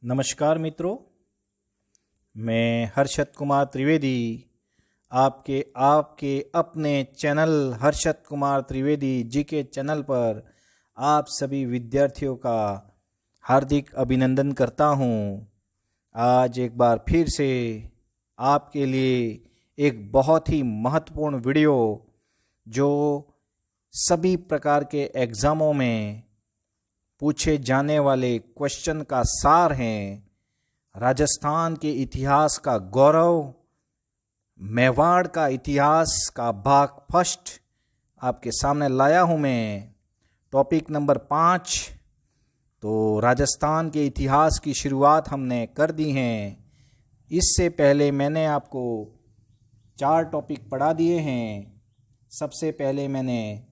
नमस्कार मित्रों, मैं हर्षद कुमार त्रिवेदी आपके अपने चैनल हर्षद कुमार त्रिवेदी जी के चैनल पर आप सभी विद्यार्थियों का हार्दिक अभिनंदन करता हूं। आज एक बार फिर से आपके लिए एक बहुत ही महत्वपूर्ण वीडियो जो सभी प्रकार के एग्ज़ामों में पूछे जाने वाले क्वेश्चन का सार है। राजस्थान के इतिहास का गौरव, मेवाड़ का इतिहास का भाग फर्स्ट आपके सामने लाया हूँ मैं। Topic number 5। तो राजस्थान के इतिहास की शुरुआत हमने कर दी है। इससे पहले मैंने आपको 4 टॉपिक पढ़ा दिए हैं। सबसे पहले मैंने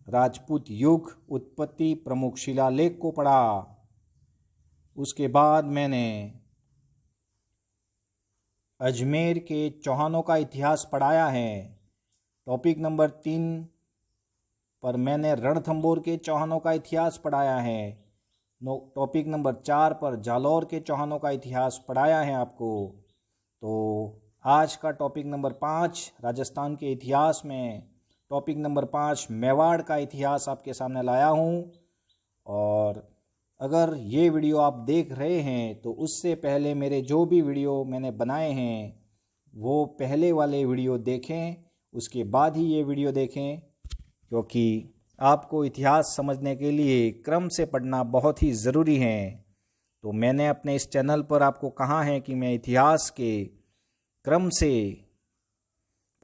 राजपूत युग उत्पत्ति प्रमुख शिलालेख को पढ़ा। उसके बाद मैंने अजमेर के चौहानों का इतिहास पढ़ाया है। टॉपिक नंबर 3 पर मैंने रणथंभौर के चौहानों का इतिहास पढ़ाया है। टॉपिक नंबर 4 पर जालौर के चौहानों का इतिहास पढ़ाया है आपको। तो आज का टॉपिक नंबर 5 राजस्थान के इतिहास में टॉपिक नंबर 5 मेवाड़ का इतिहास आपके सामने लाया हूँ। और अगर ये वीडियो आप देख रहे हैं तो उससे पहले मेरे जो भी वीडियो मैंने बनाए हैं वो पहले वाले वीडियो देखें, उसके बाद ही ये वीडियो देखें, क्योंकि आपको इतिहास समझने के लिए क्रम से पढ़ना बहुत ही ज़रूरी है। तो मैंने अपने इस चैनल पर आपको कहा है कि मैं इतिहास के क्रम से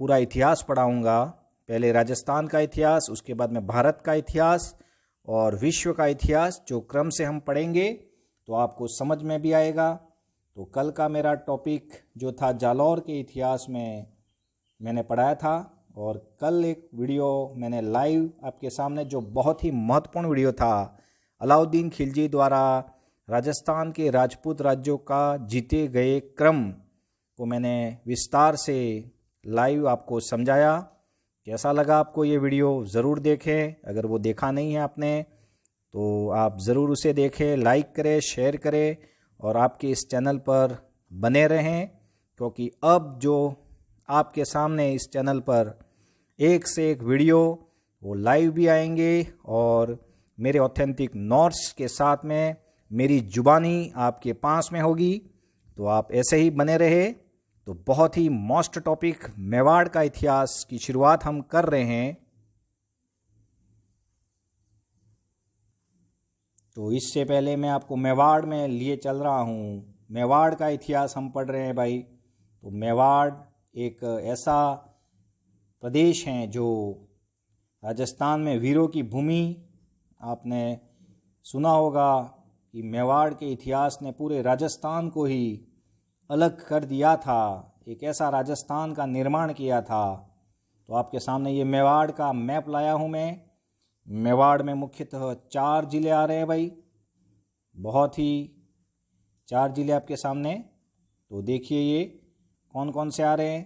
पूरा इतिहास पढ़ाऊँगा। पहले राजस्थान का इतिहास, उसके बाद में भारत का इतिहास और विश्व का इतिहास, जो क्रम से हम पढ़ेंगे तो आपको समझ में भी आएगा। तो कल का मेरा टॉपिक जो था जालौर के इतिहास में मैंने पढ़ाया था, और कल एक वीडियो मैंने लाइव आपके सामने जो बहुत ही महत्वपूर्ण वीडियो था, अलाउद्दीन खिलजी द्वारा राजस्थान के राजपूत राज्यों का जीते गए क्रम को मैंने विस्तार से लाइव आपको समझाया। कैसा लगा आपको ये वीडियो ज़रूर देखें। अगर वो देखा नहीं है आपने तो आप ज़रूर उसे देखें, लाइक करें, शेयर करें और आपके इस चैनल पर बने रहें, क्योंकि अब जो आपके सामने इस चैनल पर एक से एक वीडियो वो लाइव भी आएंगे और मेरे ऑथेंटिक नोट्स के साथ में मेरी जुबानी आपके पास में होगी। तो आप ऐसे ही बने रहे। तो बहुत ही मोस्ट टॉपिक मेवाड़ का इतिहास की शुरुआत हम कर रहे हैं। तो इससे पहले मैं आपको मेवाड़ में लिए चल रहा हूँ। मेवाड़ का इतिहास हम पढ़ रहे हैं भाई। तो मेवाड़ एक ऐसा प्रदेश है जो राजस्थान में वीरों की भूमि, आपने सुना होगा कि मेवाड़ के इतिहास ने पूरे राजस्थान को ही अलग कर दिया था, एक ऐसा राजस्थान का निर्माण किया था। तो आपके सामने ये मेवाड़ का मैप लाया हूँ मैं। मेवाड़ में मुख्यतः 4 ज़िले आ रहे हैं भाई, बहुत ही 4 ज़िले आपके सामने। तो देखिए ये कौन कौन से आ रहे हैं।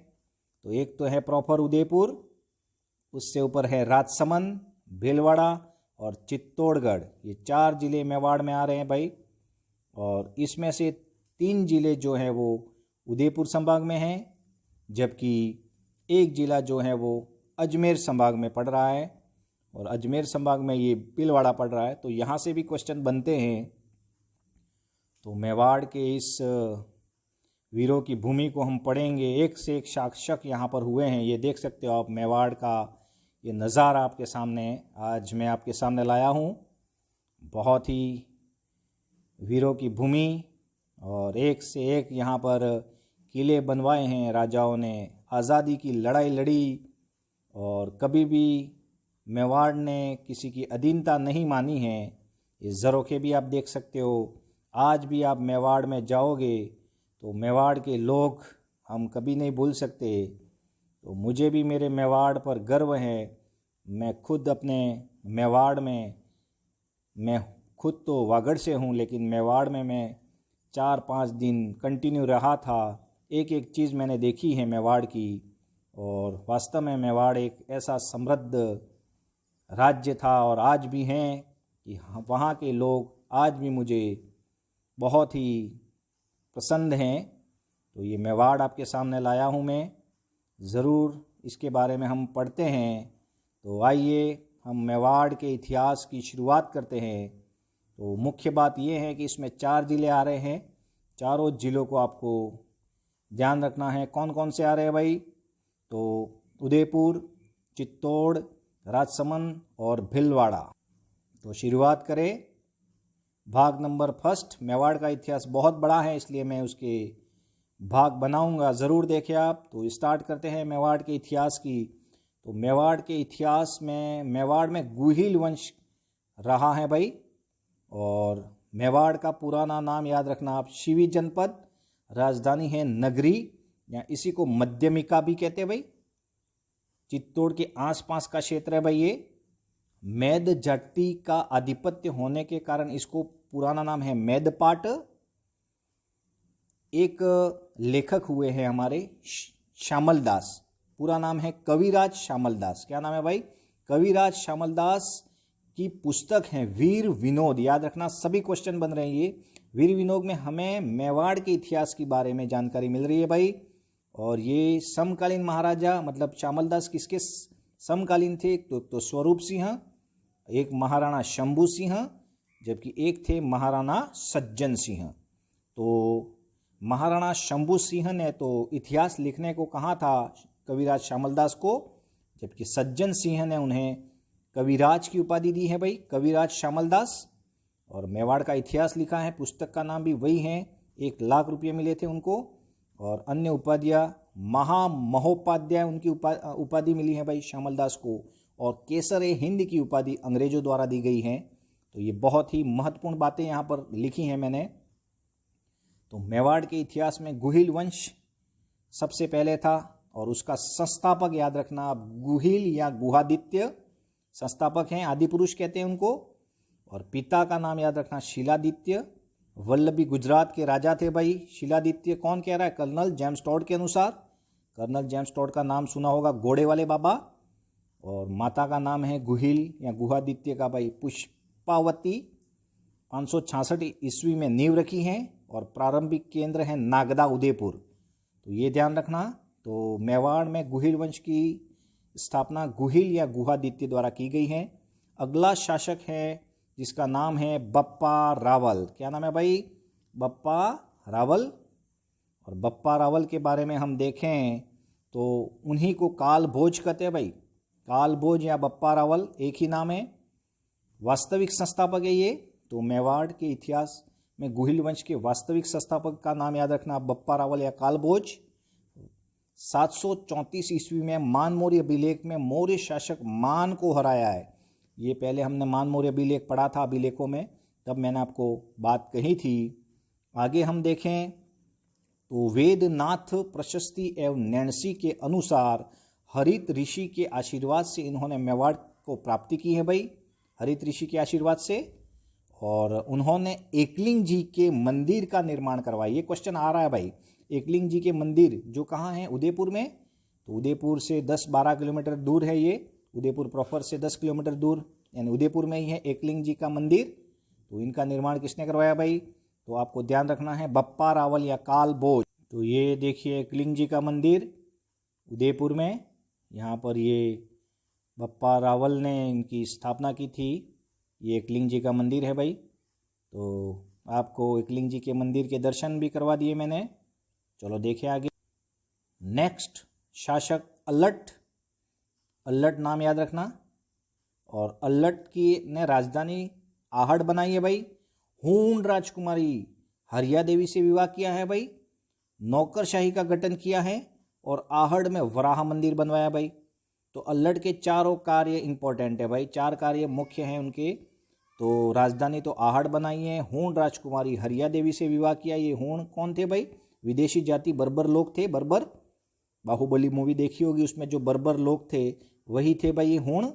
तो एक तो है प्रॉपर उदयपुर, उससे ऊपर है राजसमंद, भीलवाड़ा और चित्तौड़गढ़। ये 4 ज़िले मेवाड़ में आ रहे हैं भाई। और इसमें से 3 ज़िले जो हैं वो उदयपुर संभाग में हैं, जबकि एक ज़िला जो है वो अजमेर संभाग में पड़ रहा है, और अजमेर संभाग में ये भीलवाड़ा पड़ रहा है। तो यहाँ से भी क्वेश्चन बनते हैं। तो मेवाड़ के इस वीरों की भूमि को हम पढ़ेंगे। एक से एक शासक यहाँ पर हुए हैं, ये देख सकते हो आप। मेवाड़ का ये नज़ारा आपके सामने आज मैं आपके सामने लाया हूँ। बहुत ही वीरों की भूमि, और एक से एक यहाँ पर किले बनवाए हैं राजाओं ने, आज़ादी की लड़ाई लड़ी, और कभी भी मेवाड़ ने किसी की अधीनता नहीं मानी है। ये ज़रोखे भी आप देख सकते हो। आज भी आप मेवाड़ में जाओगे तो मेवाड़ के लोग हम कभी नहीं भूल सकते। तो मुझे भी मेरे मेवाड़ पर गर्व है। मैं खुद अपने मेवाड़ में, मैं खुद तो वागड़ से हूँ, लेकिन मेवाड़ में मैं 4-5 दिन कंटिन्यू रहा था। एक एक चीज़ मैंने देखी है मेवाड़ की, और वास्तव में मेवाड़ एक ऐसा समृद्ध राज्य था और आज भी हैं कि वहाँ के लोग आज भी मुझे बहुत ही पसंद हैं, तो ये मेवाड़ आपके सामने लाया हूँ मैं। ज़रूर इसके बारे में हम पढ़ते हैं। तो आइए हम मेवाड़ के इतिहास की शुरुआत करते हैं। तो मुख्य बात ये है कि इसमें 4 ज़िले आ रहे हैं। चारों ज़िलों को आपको ध्यान रखना है। कौन कौन से आ रहे हैं भाई? तो उदयपुर, चित्तौड़, राजसमंद और भीलवाड़ा। तो शुरुआत करें। भाग नंबर फर्स्ट। मेवाड़ का इतिहास बहुत बड़ा है, इसलिए मैं उसके भाग बनाऊंगा, ज़रूर देखें आप। तो स्टार्ट करते हैं मेवाड़ के इतिहास की। तो मेवाड़ के इतिहास में मेवाड़ में गुहिल वंश रहा है भाई। और मेवाड़ का पुराना नाम याद रखना आप, शिवी जनपद, राजधानी है नगरी, या इसी को मध्यमिका भी कहते हैं भाई। चित्तौड़ के आसपास का क्षेत्र है भाई ये। मैद जाति का आधिपत्य होने के कारण इसको पुराना नाम है मैदपाट। एक लेखक हुए हैं हमारे श्यामल दास, पूरा नाम है कविराज श्यामल दास। क्या नाम है भाई? कविराज श्यामल दास की पुस्तक है वीर विनोद। याद रखना, सभी क्वेश्चन बन रहे हैं ये। वीर विनोद में हमें मेवाड़ के इतिहास के बारे में जानकारी मिल रही है भाई। और ये समकालीन महाराजा, मतलब श्यामल दास किसके समकालीन थे? तो स्वरूप सिंह, एक महाराणा शंभू सिंह, जबकि एक थे महाराणा सज्जन सिंह। तो महाराणा शंभू सिंह ने तो इतिहास लिखने को कहा था कविराज श्यामल दास को, जबकि सज्जन सिंह ने उन्हें कविराज की उपाधि दी है भाई, कविराज श्यामल दास। और मेवाड़ का इतिहास लिखा है, पुस्तक का नाम भी वही है। 1 लाख रुपये मिले थे उनको। और अन्य उपाधियाँ महामहोपाध्याय उनकी उपाधि मिली है भाई श्यामल दास को। और केसर ए हिंद की उपाधि अंग्रेजों द्वारा दी गई है। तो ये बहुत ही महत्वपूर्ण बातें यहाँ पर लिखी हैं मैंने। तो मेवाड़ के इतिहास में गुहिल वंश सबसे पहले था, और उसका संस्थापक याद रखना आप, गुहिल या गुहादित्य संस्थापक हैं, आदि पुरुष कहते हैं उनको। और पिता का नाम याद रखना शिलादित्य। वल्लभी गुजरात के राजा थे भाई शिलादित्य। कौन कह रहा है? कर्नल जेम्स टॉड के अनुसार। कर्नल जेम्स टॉड का नाम सुना होगा, घोड़े वाले बाबा। और माता का नाम है गुहिल या गुहादित्य का भाई पुष्पावती। 566 ईस्वी में नींव रखी है। और प्रारंभिक केंद्र है नागदा उदयपुर। तो ये ध्यान रखना। तो मेवाड़ में गुहिल वंश की स्थापना गुहिल या गुहादित्य द्वारा की गई है। अगला शासक है जिसका नाम है बप्पा रावल। क्या नाम है भाई? बप्पा रावल। और बप्पा रावल के बारे में हम देखें तो उन्हीं को काल भोज कहते हैं भाई। काल भोज या बप्पा रावल एक ही नाम है। वास्तविक संस्थापक है ये। तो मेवाड़ के इतिहास में गुहिल वंश के वास्तविक संस्थापक का नाम याद रखना, बप्पा रावल या काल भोज। 734 ईस्वी में मान मौर्य अभिलेख में मौर्य शासक मान को हराया है। ये पहले हमने मान मौर्य अभिलेख पढ़ा था अभिलेखों में, तब मैंने आपको बात कही थी। आगे हम देखें तो वेदनाथ प्रशस्ति एवं नैणसी के अनुसार हरित ऋषि के आशीर्वाद से इन्होंने मेवाड़ को प्राप्ति की है भाई, हरित ऋषि के आशीर्वाद से। और उन्होंने एकलिंग जी के मंदिर का निर्माण करवाया। ये क्वेश्चन आ रहा है भाई, एकलिंग जी के मंदिर जो कहाँ हैं? उदयपुर में। तो उदयपुर से 10-12 किलोमीटर दूर है ये। उदयपुर प्रॉपर से 10 किलोमीटर दूर, यानी उदयपुर में ही है एकलिंग जी का मंदिर। तो इनका निर्माण किसने करवाया भाई? तो आपको ध्यान रखना है बप्पा रावल या काल भोज। तो ये देखिए एकलिंग जी का मंदिर उदयपुर में। यहाँ पर ये बप्पा रावल ने इनकी स्थापना की थी। ये एकलिंग जी का मंदिर है भाई। तो आपको एकलिंग जी के मंदिर के दर्शन भी करवा दिए मैंने। चलो देखें आगे। नेक्स्ट शासक अल्लट। अल्लट नाम याद रखना। और अल्लट की ने राजधानी आहड़ बनाई है भाई। हूण राजकुमारी हरिया देवी से विवाह किया है भाई। नौकरशाही का गठन किया है और आहड़ में वराह मंदिर बनवाया भाई। तो अल्लट के चारों कार्य इंपॉर्टेंट है भाई, 4 कार्य मुख्य हैं उनके। तो राजधानी तो आहड़ बनाई है। हूण राजकुमारी हरिया देवी से विवाह किया। ये हूण कौन थे भाई? विदेशी जाति बर्बर लोग थे। बर्बर, बाहुबली मूवी देखी होगी, उसमें जो बर्बर लोग थे वही थे भाई ये हूण।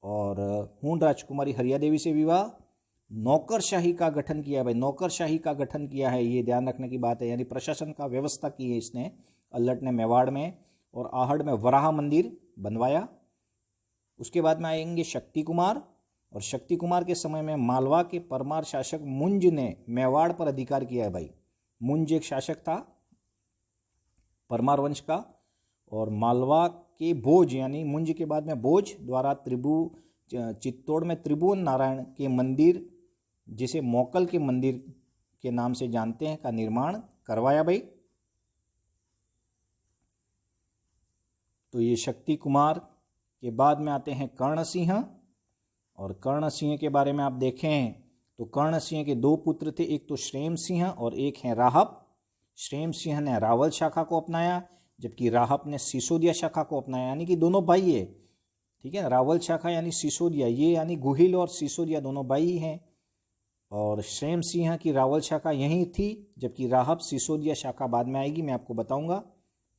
और हूण राजकुमारी हरिया देवी से विवाह। नौकरशाही का गठन किया भाई, नौकरशाही का गठन किया है, ये ध्यान रखने की बात है। यानी प्रशासन का व्यवस्था की है इसने, अल्लट ने मेवाड़ में। और आहड़ में वराह मंदिर बनवाया। उसके बाद में आएंगे शक्ति कुमार। और शक्ति कुमार के समय में मालवा के परमार शासक मुंज ने मेवाड़ पर अधिकार किया है भाई। मुंज एक शासक था परमार वंश का, और मालवा के भोज यानी मुंज के बाद में भोज द्वारा चित्तौड़ में त्रिभुवन नारायण के मंदिर, जिसे मोकल के मंदिर के नाम से जानते हैं, का निर्माण करवाया भाई। तो ये शक्ति कुमार के बाद में आते हैं कर्ण सिंह, और कर्ण सिंह के बारे में आप देखें तो कर्ण सिंह के दो पुत्र थे, एक तो श्रेम सिंह और एक है राहब। श्रेम सिंह ने रावल शाखा को अपनाया, जबकि राहब ने सिसोदिया शाखा को अपनाया, यानी कि दोनों भाई है, ठीक है। रावल शाखा यानी सिसोदिया, ये यानी गुहिल और सिसोदिया दोनों भाई हैं। और श्रेम सिंह की रावल शाखा यहीं थी, जबकि राहब सिसोदिया शाखा बाद में आएगी, मैं आपको बताऊंगा।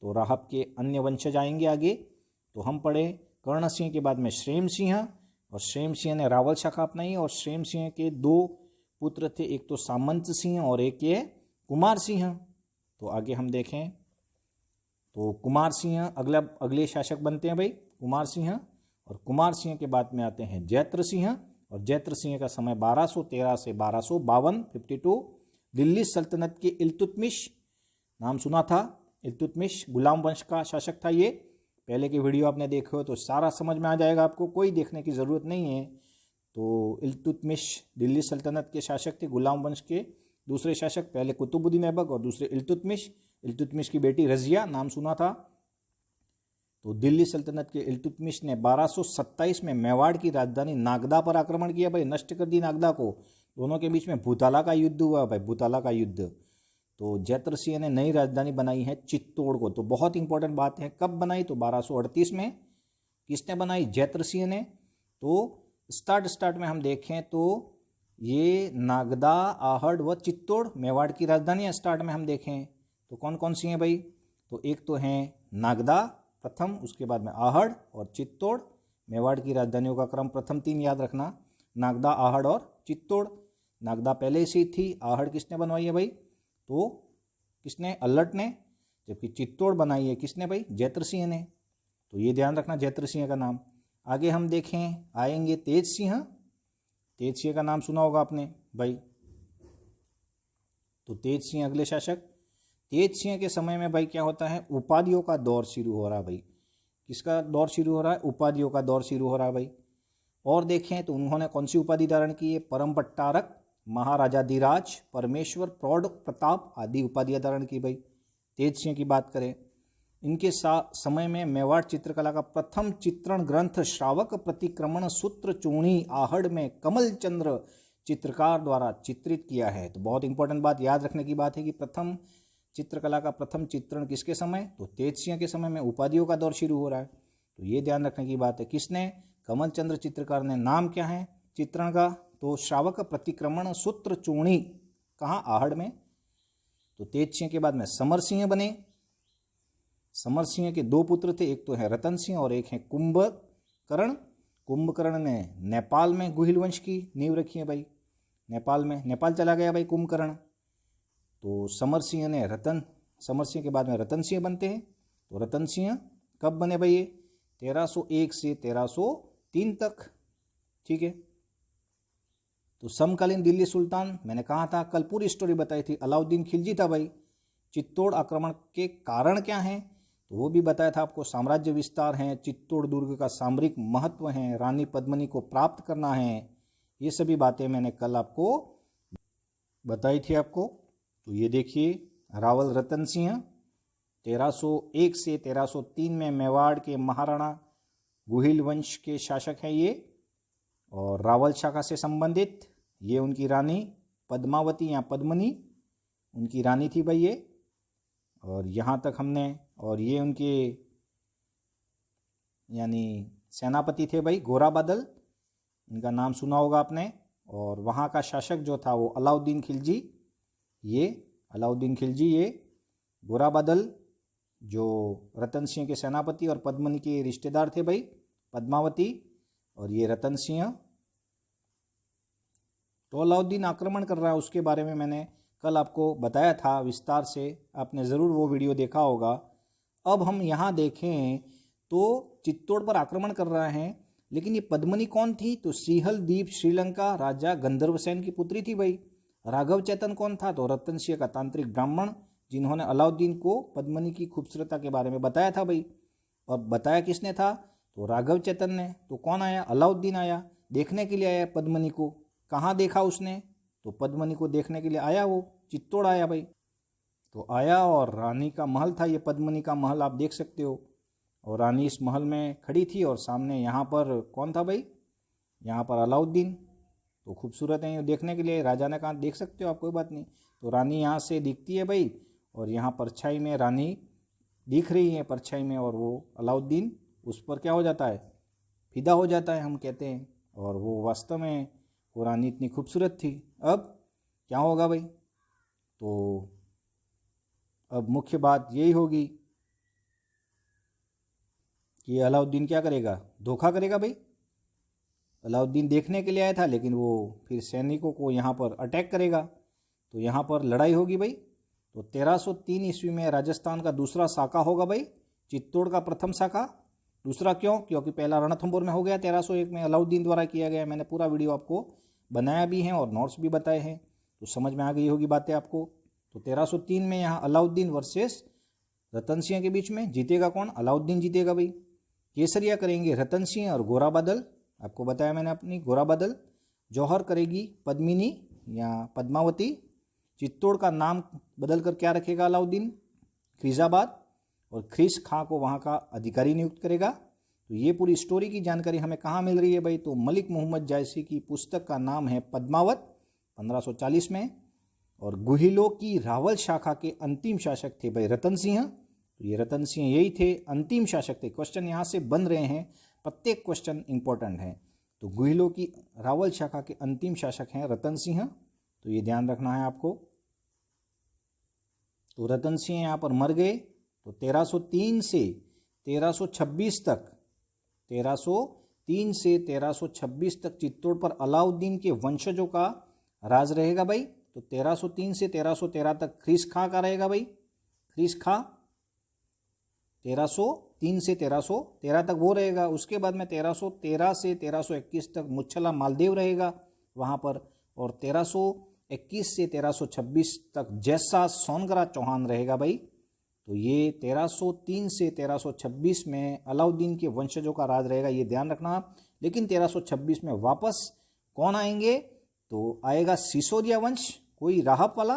तो राहब के अन्य वंशज आएंगे आगे। तो हम पढ़े कर्ण सिंह के बाद में श्रेम सिंह, और श्रेम सिंह ने रावल शाखा अपनाई। और श्रेम सिंह के दो पुत्र थे, एक तो सामंत सिंह और एक ये कुमार सिंह। तो आगे हम देखें तो कुमार सिंह अगले शासक बनते हैं भाई, कुमार सिंह। और कुमार सिंह के बाद में आते हैं जैत्र सिंह, और जैत्र सिंह का समय 1213 से 1252 52। दिल्ली सल्तनत के इल्तुतमिश, नाम सुना था, इल्तुतमिश गुलाम वंश का शासक था ये। पहले के वीडियो आपने देखे हो तो सारा समझ में आ जाएगा, आपको कोई देखने की ज़रूरत नहीं है। तो इल्तुतमिश दिल्ली सल्तनत के शासक थे, गुलाम वंश के दूसरे शासक, पहले कुतुबुद्दीन ऐबक और दूसरे इल्तुतमिश। इल्तुतमिश की बेटी रजिया, नाम सुना था। तो दिल्ली सल्तनत के इल्तुतमिश ने 1227 में मेवाड़ की राजधानी नागदा पर आक्रमण किया भाई, नष्ट कर दी नागदा को। दोनों के बीच में भूताला का युद्ध हुआ भाई, भूताला का युद्ध। तो जैत्र सिंह ने नई राजधानी बनाई है चित्तौड़ को। तो बहुत इंपॉर्टेंट बात है, कब बनाई? तो 1238 में। किसने बनाई? जैत्र सिंह ने। तो स्टार्ट में हम देखें तो ये नागदा, आहड़ व चित्तौड़ मेवाड़ की राजधानी स्टार्ट में हम देखें तो कौन कौन सी हैं भाई? तो एक तो हैं नागदा प्रथम, उसके बाद में आहड़ और चित्तौड़। मेवाड़ की राजधानियों का क्रम प्रथम तीन याद रखना, नागदा, आहड़ और चित्तौड़। नागदा पहले से ही थी, आहड़ किसने बनवाई है भाई? तो किसने? अल्लट ने। जबकि चित्तौड़ बनाई है किसने भाई? जैत्र सिंह ने। तो ये ध्यान रखना जैत्र सिंह का नाम। आगे हम देखें आएंगे तेज सिंह। तेज सिंह का नाम सुना होगा आपने भाई। तो तेज सिंह अगले शासक। तेज सिंह के समय में भाई क्या होता है? उपाधियों का दौर शुरू हो रहा है भाई। किसका दौर शुरू हो रहा है? उपाधियों का दौर शुरू हो रहा है भाई। और देखें तो उन्होंने कौन सी उपाधि धारण की है? परम पट्टारक, महाराजाधिराज, परमेश्वर, प्रौढ़ प्रताप आदि उपाधियां धारण की भाई। तेज सिंह की बात करें, इनके समय में मेवाड़ चित्रकला का प्रथम चित्रण ग्रंथ श्रावक प्रतिक्रमण सूत्र चूणी आहड़ में कमल चंद्र चित्रकार द्वारा चित्रित किया है। तो बहुत इंपॉर्टेंट बात याद रखने की बात है कि प्रथम चित्रकला का प्रथम चित्रण किसके समय? तो तेज सिंह के समय में उपाधियों का दौर शुरू हो रहा है। तो ये ध्यान रखने की बात है। किसने? कमल चंद्र चित्रकार ने। नाम क्या है चित्रण का? तो श्रावक प्रतिक्रमण सूत्र चूणी, कहाँ? आहड़ में। तो तेज सिंह के बाद में समर सिंह बने। समर सिंह के दो पुत्र थे, एक तो है रतन सिंह और एक है कुंभकर्ण। कुंभकर्ण ने नेपाल में गुहिल वंश की नींव रखी है भाई। नेपाल चला गया भाई कुंभकर्ण। तो समर सिंह के बाद में रतन सिंह बनते हैं। तो रतन सिंह कब बने भाई? ये 1301 से 1303 तक, ठीक है। तो समकालीन दिल्ली सुल्तान, मैंने कहा था कल पूरी स्टोरी बताई थी, अलाउद्दीन खिलजी था भाई। चित्तौड़ आक्रमण के कारण क्या हैं तो वो भी बताया था आपको। साम्राज्य विस्तार है, चित्तौड़ दुर्ग का सामरिक महत्व है, रानी पद्मिनी को प्राप्त करना है, ये सभी बातें मैंने कल आपको बताई थी आपको। तो ये देखिए रावल रतन सिंह 1301 से 1303 में मेवाड़ के महाराणा गुहिल वंश के शासक हैं ये। और रावल शाखा से संबंधित ये उनकी रानी पद्मावती या पद्मनी उनकी रानी थी भाई ये। और यहाँ तक हमने, और ये उनके यानी सेनापति थे भाई घोरा बादल, इनका नाम सुना होगा आपने। और वहाँ का शासक जो था वो अलाउद्दीन खिलजी। ये अलाउद्दीन खिलजी, ये घोरा बादल जो रतन सिंह के सेनापति और पद्मनी के रिश्तेदार थे भाई, पद्मावती और ये रतन सिंह। तो अलाउद्दीन आक्रमण कर रहा है, उसके बारे में मैंने कल आपको बताया था विस्तार से, आपने ज़रूर वो वीडियो देखा होगा। अब हम यहाँ देखें तो चित्तौड़ पर आक्रमण कर रहा है, लेकिन ये पद्मनी कौन थी? तो सिहल द्वीप श्रीलंका राजा गंधर्वसेन की पुत्री थी भाई। राघव चेतन कौन था? तो रतन सिंह का तांत्रिक ब्राह्मण, जिन्होंने अलाउद्दीन को पद्मिनी की खूबसूरता के बारे में बताया था भाई। और बताया किसने था? तो राघव चेतन ने। तो कौन आया? अलाउद्दीन आया, देखने के लिए आया पद्मिनी को। कहाँ देखा उसने? तो पद्मिनी को देखने के लिए आया, वो चित्तौड़ आया भाई। तो आया और रानी का महल था ये, पद्मिनी का महल आप देख सकते हो। और रानी इस महल में खड़ी थी और सामने यहाँ पर कौन था भाई? यहाँ पर अलाउद्दीन। तो खूबसूरत है, ये देखने के लिए। राजा ने कहा देख सकते हो आप, कोई बात नहीं। तो रानी यहाँ से दिखती है भाई, और यहाँ परछाई में रानी दिख रही है परछाई में, और वो अलाउद्दीन उस पर क्या हो जाता है? फिदा हो जाता है हम कहते हैं। और वो वास्तव में वो रानी इतनी खूबसूरत थी। अब क्या होगा भाई? तो अब मुख्य बात यही होगी कि अलाउद्दीन क्या करेगा? धोखा करेगा भाई। अलाउद्दीन देखने के लिए आया था, लेकिन वो फिर सैनिकों को यहाँ पर अटैक करेगा, तो यहाँ पर लड़ाई होगी भाई। तो 1303 ईस्वी में राजस्थान का दूसरा साका होगा भाई, चित्तौड़ का प्रथम साका। दूसरा क्यों? क्योंकि पहला रणथंभौर में हो गया 1301 में, अलाउद्दीन द्वारा किया गया। मैंने पूरा वीडियो आपको बनाया भी है और नोट्स भी बताए हैं, तो समझ में आ गई होगी बातें आपको। तो 1303 में यहाँ अलाउद्दीन वर्सेस रतन सिंह के बीच में। जीतेगा कौन? अलाउद्दीन जीतेगा भाई। केसरिया करेंगे रतन सिंह और गोरा बादल, आपको बताया मैंने अपनी, गोरा बादल। जौहर करेगी पद्मिनी या पद्मावती। चित्तौड़ का नाम बदलकर क्या रखेगा अलाउद्दीन? ख्रीजाबाद। और ख्रीस खां को वहाँ का अधिकारी नियुक्त करेगा। तो ये पूरी स्टोरी की जानकारी हमें कहाँ मिल रही है भाई? तो मलिक मोहम्मद जायसी की पुस्तक का नाम है पद्मावत, 1540 में। और गुहिलों की रावल शाखा के अंतिम शासक थे भाई रतन सिंह। तो ये रतन सिंह यही थे, अंतिम शासक थे। क्वेश्चन यहाँ से बन रहे हैं, प्रत्येक क्वेश्चन इंपॉर्टेंट है। तो गुहिलों की रावल शाखा के अंतिम शासक हैं रतन सिंह, तो ये ध्यान रखना है आपको। तो रतन सिंह यहाँ पर मर गए। तो 1303 से 1326 तक, 1303 से 1326 तक चित्तौड़ पर अलाउद्दीन के वंशजों का राज रहेगा भाई। तो 1303 से 1313 तक ख्रीस खां का रहेगा भाई, ख्रीस खां। 1303 से 1313 तक वो रहेगा। उसके बाद में 1313 से 1321 तक मुच्छला मालदेव रहेगा वहाँ पर। और 1321 से 1326 तक जैसा सोनगरा चौहान रहेगा भाई। तो ये 1303 से 1326 में अलाउद्दीन के वंशजों का राज रहेगा, ये ध्यान रखना। लेकिन 1326 में वापस कौन आएंगे? तो आएगा सिसोदिया वंश, कोई राहब वाला,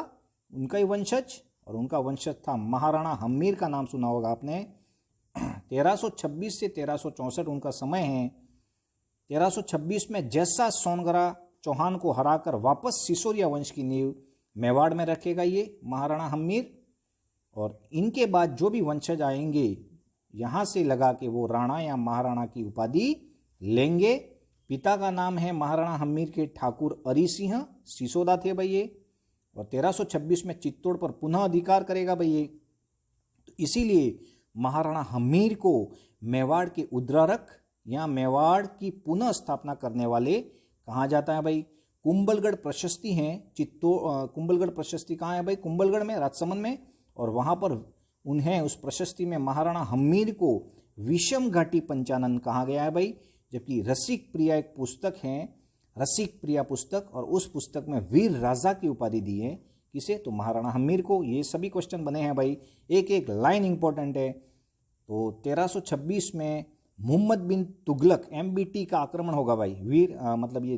उनका ही वंशज। और उनका वंशज था महाराणा हम्मीर, का नाम सुना होगा आपने। 1326 से 1364 उनका समय है। 1326 में जैसा सोनगरा चौहान को हराकर वापस सिसोदिया वंश की नींव मेवाड़ में रखेगा ये महाराणा हम्मीर। और इनके बाद जो भी वंशज आएंगे यहाँ से लगा के वो राणा या महाराणा की उपाधि लेंगे। पिता का नाम है महाराणा हम्मीर के ठाकुर अरी सिंह, सिसोदा थे भाई ये। और 1326 में चित्तौड़ पर पुनः अधिकार करेगा भाई ये। तो इसीलिए महाराणा हम्मीर को मेवाड़ के उद्धारक या मेवाड़ की पुनः स्थापना करने वाले कहा जाता है भाई। कुंभलगढ़ प्रशस्ति है चित्तौड़, कुंभलगढ़ प्रशस्ति कहाँ है भाई? कुंभलगढ़ में, राजसमंद में। और वहाँ पर उन्हें उस प्रशस्ति में महाराणा हम्मीर को विषम घाटी पंचानन कहा गया है भाई। जबकि रसिक प्रिया एक पुस्तक है, रसिक प्रिया पुस्तक, और उस पुस्तक में वीर राजा की उपाधि दी है। किसे? तो महाराणा हम्मीर को। ये सभी क्वेश्चन बने हैं भाई, एक एक लाइन इंपॉर्टेंट है। तो 1326 में मोहम्मद बिन तुगलक, MBT का आक्रमण होगा भाई। मतलब ये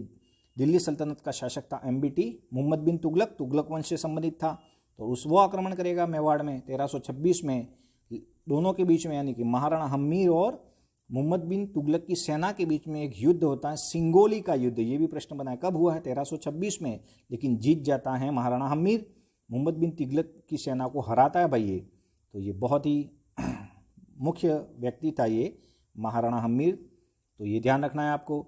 दिल्ली सल्तनत का शासक था MBT, मोहम्मद बिन तुगलक, तुगलक वंश से संबंधित था। तो वो आक्रमण करेगा मेवाड़ में 1326 में। दोनों के बीच में, यानी कि महाराणा हम्मीर और मोहम्मद बिन तुगलक की सेना के बीच में एक युद्ध होता है, सिंगोली का युद्ध। ये भी प्रश्न बना है, कब हुआ है? 1326 में। लेकिन जीत जाता है महाराणा हम्मीर, मोहम्मद बिन तुगलक की सेना को हराता है भाई ये। तो ये बहुत ही मुख्य व्यक्ति था ये महाराणा हम्मीर, तो ये ध्यान रखना है आपको।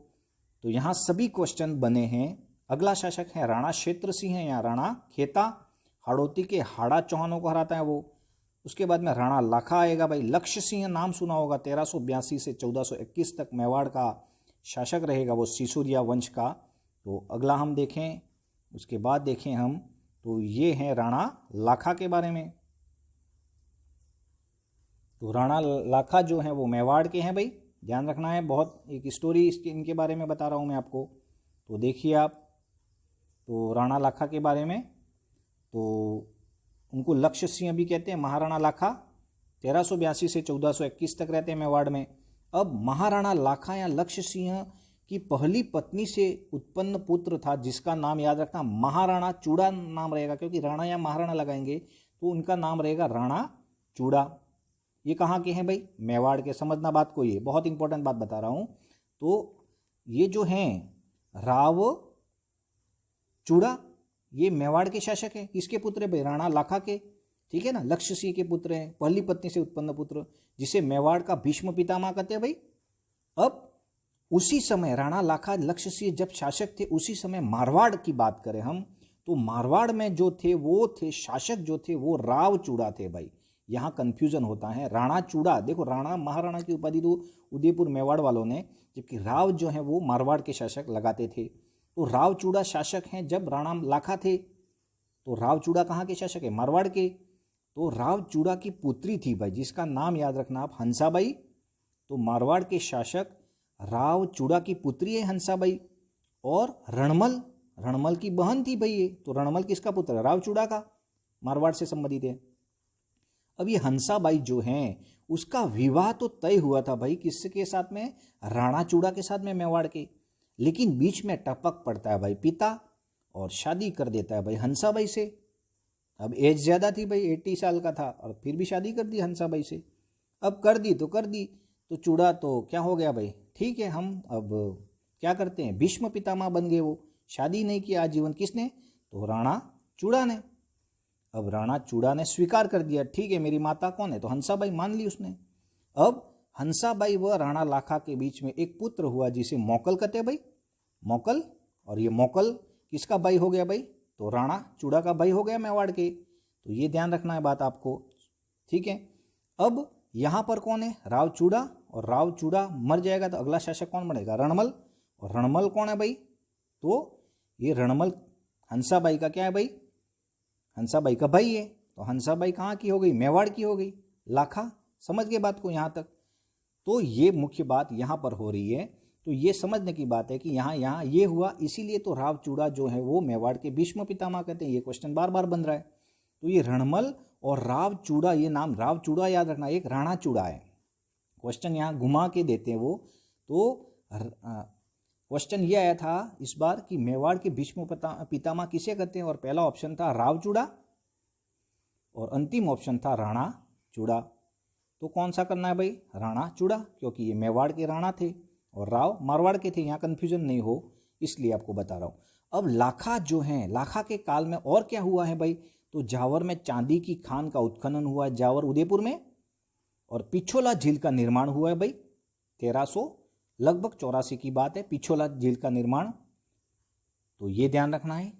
तो यहाँ सभी क्वेश्चन बने हैं। अगला शासक है राणा क्षेत्र सिंह या राणा खेता। हाड़ौती के हाड़ा चौहानों को हराता है वो। उसके बाद में राणा लाखा आएगा भाई। लक्ष्य सिंह नाम सुना होगा, 1382 से 1421 तक मेवाड़ का शासक रहेगा वो, सिसोदिया वंश का। तो अगला हम देखें, उसके बाद देखें हम, तो ये है राणा लाखा के बारे में। तो राणा लाखा जो है वो मेवाड़ के हैं भाई, ध्यान रखना है। बहुत एक स्टोरी इसके इनके बारे में बता रहा हूँ मैं आपको। तो देखिए आप, तो राणा लाखा के बारे में, तो उनको लक्ष्य सिंह भी कहते हैं। महाराणा लाखा 1382 से 1421 तक रहते हैं मेवाड़ में। अब महाराणा लाखा या लक्ष्य सिंह की पहली पत्नी से उत्पन्न पुत्र था जिसका नाम याद रखना महाराणा चूड़ा नाम रहेगा, क्योंकि राणा या महाराणा लगाएंगे तो उनका नाम रहेगा राणा चूड़ा। ये कहाँ के हैं भाई? मेवाड़ के। समझना बात को, ये बहुत इंपॉर्टेंट बात बता रहा हूँ। तो ये जो हैं राव चूड़ा, ये मेवाड़ के शासक हैं। किसके पुत्र है भाई? राणा लाखा के, ठीक है ना, लक्ष्य सिंह के पुत्र हैं, पहली पत्नी से उत्पन्न पुत्र, जिसे मेवाड़ का भीष्म पितामह कहते हैं भाई। अब उसी समय राणा लाखा लक्ष्य सिंह जब शासक थे, उसी समय मारवाड़ की बात करें हम, तो मारवाड़ में जो थे वो थे शासक जो थे वो राव चूड़ा थे भाई। यहाँ कंफ्यूजन होता है। राणा चूड़ा, देखो राणा महाराणा की उपाधि तो उदयपुर मेवाड़ वालों ने, जबकि राव जो है वो मारवाड़ के शासक लगाते थे। तो राव चूड़ा शासक हैं जब राणा लाखा थे, तो राव चूड़ा कहाँ के शासक है? मारवाड़ के। तो राव चूड़ा की पुत्री थी भाई, जिसका नाम याद रखना आप, हंसाबाई। तो मारवाड़ के शासक राव चूड़ा की पुत्री है हंसाबाई। और रणमल, रणमल की बहन थी भाई ये। तो रणमल किसका पुत्र है? राव चूड़ा का, मारवाड़ से संबंधित है। अब ये हंसाबाई जो हैं उसका विवाह तो तय हुआ था भाई किसके साथ में? राणा चूड़ा के साथ में, मेवाड़ के। लेकिन बीच में टपक पड़ता है भाई पिता और शादी कर देता है भाई हंसाबाई से। अब एज ज़्यादा थी भाई, 80 साल का था, और फिर भी शादी कर दी हंसाबाई से। अब कर दी, तो चूड़ा तो क्या हो गया भाई, ठीक है हम अब क्या करते हैं, भीष्म पितामह बन गए वो। शादी नहीं किया आजीवन, किसने? तो राणा चूड़ा ने। अब राणा चूड़ा ने स्वीकार कर दिया, ठीक है मेरी माता कौन है? तो हंसाबाई मान ली उसने। अब हंसाबाई व राणा लाखा के बीच में एक पुत्र हुआ जिसे मौकल कहते हैं भाई, मौकल। और ये मौकल किसका भाई हो गया भाई? तो राणा चूड़ा का भाई हो गया मेवाड़ के। तो ये ध्यान रखना है बात आपको, ठीक है। अब यहाँ पर कौन है? राव चूड़ा। और राव चूड़ा मर जाएगा तो अगला शासक कौन बनेगा? रणमल। और रणमल कौन है भाई? तो ये रणमल हंसाबाई का क्या है भाई? हंसाबाई का भाई है। तो हंसाबाई कहाँ की हो गई? मेवाड़ की हो गई, लाखा। समझ गए बात को यहाँ तक? तो ये मुख्य बात यहाँ पर हो रही है। तो ये समझने की बात है कि यहाँ ये हुआ, इसीलिए तो राव चूड़ा जो है वो मेवाड़ के भीष्म पितामह कहते हैं। ये क्वेश्चन बार बार बन रहा है। तो ये रणमल और राव चूड़ा, ये नाम राव चूड़ा याद रखना, एक राणा चूड़ा है। क्वेश्चन यहाँ घुमा के देते हैं वो। तो क्वेश्चन ये आया था इस बार कि मेवाड़ के भीष्म पितामह किसे कहते हैं, और पहला ऑप्शन था राव चूड़ा और अंतिम ऑप्शन था राणा चूड़ा। तो कौन सा करना है भाई? राणा चूड़ा, क्योंकि ये मेवाड़ के राणा थे और राव मारवाड़ के थे। यहाँ कन्फ्यूजन नहीं हो इसलिए आपको बता रहा हूँ। अब लाखा जो हैं, लाखा के काल में और क्या हुआ है भाई? तो जावर में चांदी की खान का उत्खनन हुआ है, जावर उदयपुर में। और पिछोला झील का निर्माण हुआ है भाई 1300 लगभग 84 की बात है, पिछोला झील का निर्माण। तो ये ध्यान रखना है,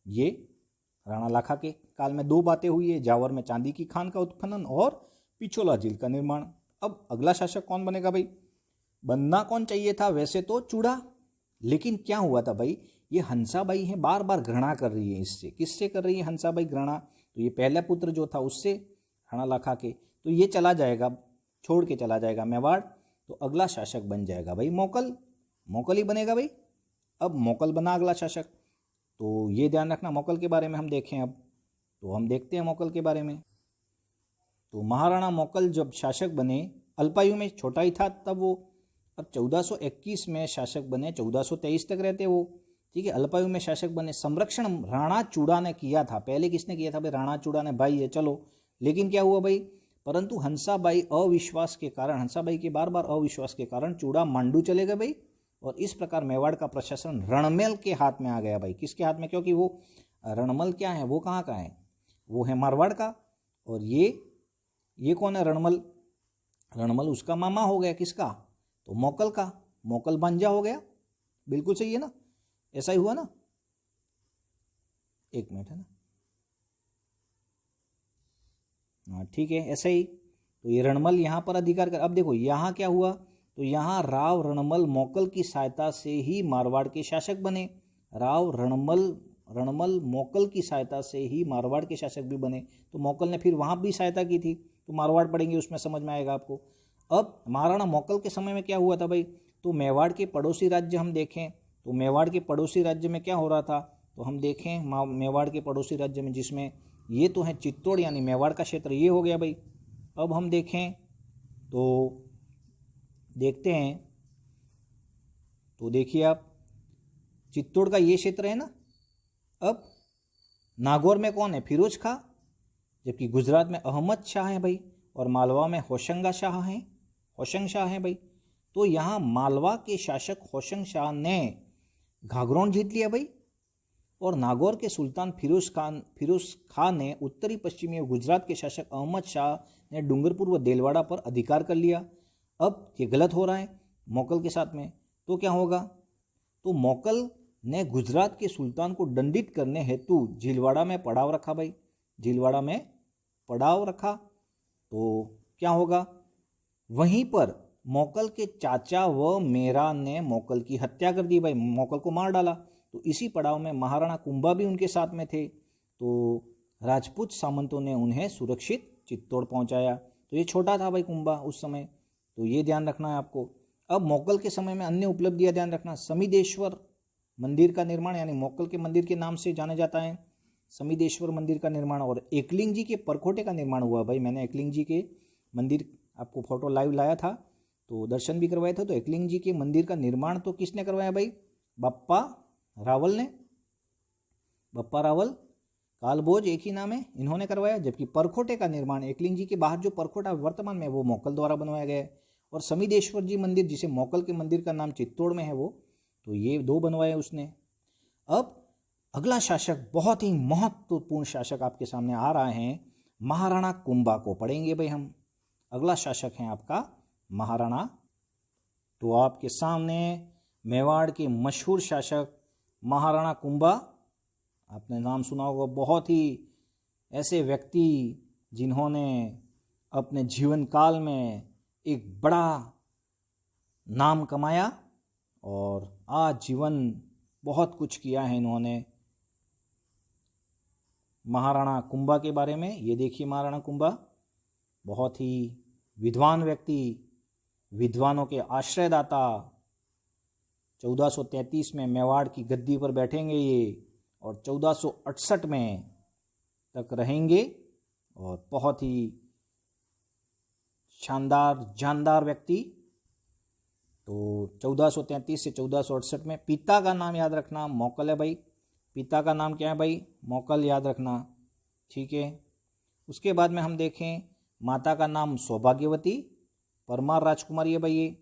ये राणा लाखा के काल में दो बातें हुई है, जावर में चांदी की खान का उत्खनन और पिछोला झील का निर्माण। अब अगला शासक कौन बनेगा भाई? बनना कौन चाहिए था वैसे तो? चूड़ा। लेकिन क्या हुआ था भाई, ये हंसाबाई है बार बार घृणा कर रही है इससे। किससे कर रही है हंसाबाई घृणा? तो ये पहला पुत्र जो था उससे, राणा लाखा के। तो ये चला जाएगा, छोड़ के चला जाएगा मेवाड़। तो अगला शासक बन जाएगा भाई मौकल, मौकल ही बनेगा भाई। अब मौकल बना अगला शासक। तो ये ध्यान रखना, मौकल के बारे में हम देखें अब। तो हम देखते हैं मौकल के बारे में। तो महाराणा मौकल जब शासक बने, अल्पायु में छोटा ही था तब वो। अब 1421 में शासक बने, 1423 तक रहते वो, ठीक है। अल्पायु में शासक बने। संरक्षण राणा चूड़ा ने किया था। पहले किसने किया था भाई? राणा चूड़ा ने, भाई है चलो। लेकिन क्या हुआ भाई? परंतु हंसाबाई अविश्वास के कारण, हंसाबाई के बार बार अविश्वास के कारण चूड़ा मांडू चले गए भाई। और इस प्रकार मेवाड़ का प्रशासन रणमल के हाथ में आ गया भाई। किसके हाथ में? क्योंकि वो रणमल क्या है, वो कहाँ का है? वो है मारवाड़ का। और ये कौन है? रणमल। रणमल उसका मामा हो गया, किसका? तो मौकल का। मौकल भांजा हो गया। बिल्कुल सही है ना, ऐसा ही हुआ ना? एक मिनट है ना, हाँ ठीक है, ऐसा ही। तो ये रणमल यहाँ पर अधिकार कर। अब देखो यहाँ क्या हुआ, तो यहाँ राव रणमल मौकल की सहायता से ही मारवाड़ के शासक बने। राव रणमल मौकल की सहायता से ही मारवाड़ के शासक भी बने। तो मौकल ने फिर वहाँ भी सहायता की थी। तो मारवाड़ पढ़ेंगे उसमें समझ में आएगा आपको। अब महाराणा मौकल के समय में क्या हुआ था भाई? तो मेवाड़ के पड़ोसी राज्य हम देखें तो मेवाड़ के पड़ोसी राज्य में क्या हो रहा था? तो हम देखें मेवाड़ के पड़ोसी राज्य में, जिसमें ये तो है चित्तौड़ यानी मेवाड़ का क्षेत्र, ये हो गया भाई। अब हम देखें तो देखते हैं, तो देखिए आप, चित्तौड़ का ये क्षेत्र है ना। अब नागौर में कौन है? फिरोज खां, जबकि गुजरात में अहमद शाह है भाई, और मालवा में होशंग शाह हैं भाई। तो यहाँ मालवा के शासक होशंग शाह ने घाघरोन जीत लिया भाई, और नागौर के सुल्तान फिरोज खान ने उत्तरी पश्चिमी गुजरात के शासक अहमद शाह ने डूंगरपुर व देलवाड़ा पर अधिकार कर लिया। अब ये गलत हो रहा है मोकल के साथ में, तो क्या होगा? तो मोकल ने गुजरात के सुल्तान को दंडित करने हेतु झीलवाड़ा में पड़ाव रखा भाई, झीलवाड़ा में पड़ाव रखा। तो क्या होगा? वहीं पर मोकल के चाचा व मेरा ने मोकल की हत्या कर दी भाई, मोकल को मार डाला। तो इसी पड़ाव में महाराणा कुंभा भी उनके साथ में थे। तो राजपूत सामंतों ने उन्हें सुरक्षित चित्तौड़ पहुंचाया। तो ये छोटा था भाई कुंभा उस समय, तो ये ध्यान रखना है आपको। अब मोकल के समय में अन्य उपलब्धियां ध्यान रखना। समिदेश्वर मंदिर का निर्माण, यानी मोकल के मंदिर के नाम से जाना जाता है, समिदेश्वर मंदिर का निर्माण। और एकलिंग जी के परखोटे का निर्माण हुआ भाई। मैंने एकलिंग जी के मंदिर आपको फोटो लाइव लाया था, तो दर्शन भी करवाए थे। तो एकलिंग जी के मंदिर का निर्माण तो किसने करवाया भाई? बप्पा रावल ने। बप्पा रावल, कालभोज एक ही नाम है, इन्होंने करवाया। जबकि परखोटे का निर्माण एकलिंग जी के बाहर जो परखोटा वर्तमान में, वो मोकल द्वारा बनवाया गया है। और समिदेश्वर जी मंदिर, जिसे मोकल के मंदिर का नाम चित्तौड़ में है, वो तो ये दो बनवाए उसने। अब अगला शासक, बहुत ही महत्वपूर्ण शासक आपके सामने आ रहा है, महाराणा कुंभा को पढ़ेंगे भाई हम। अगला शासक है आपका महाराणा। तो आपके सामने मेवाड़ के मशहूर शासक महाराणा कुंभा, आपने नाम सुना होगा। बहुत ही ऐसे व्यक्ति जिन्होंने अपने जीवन काल में एक बड़ा नाम कमाया और आज जीवन बहुत कुछ किया है इन्होंने। महाराणा कुंभा के बारे में ये देखिए। महाराणा कुंभा बहुत ही विद्वान व्यक्ति, विद्वानों के आश्रयदाता। 1433 में मेवाड़ की गद्दी पर बैठेंगे ये, और 1468 में तक रहेंगे। और बहुत ही शानदार जानदार व्यक्ति। तो 1433 से 1468 में। पिता का नाम याद रखना, मोकल है भाई। पिता का नाम क्या है भाई? मोकल, याद रखना, ठीक है। उसके बाद में हम देखें, माता का नाम सौभाग्यवती, परमार राजकुमारी है भाई ये।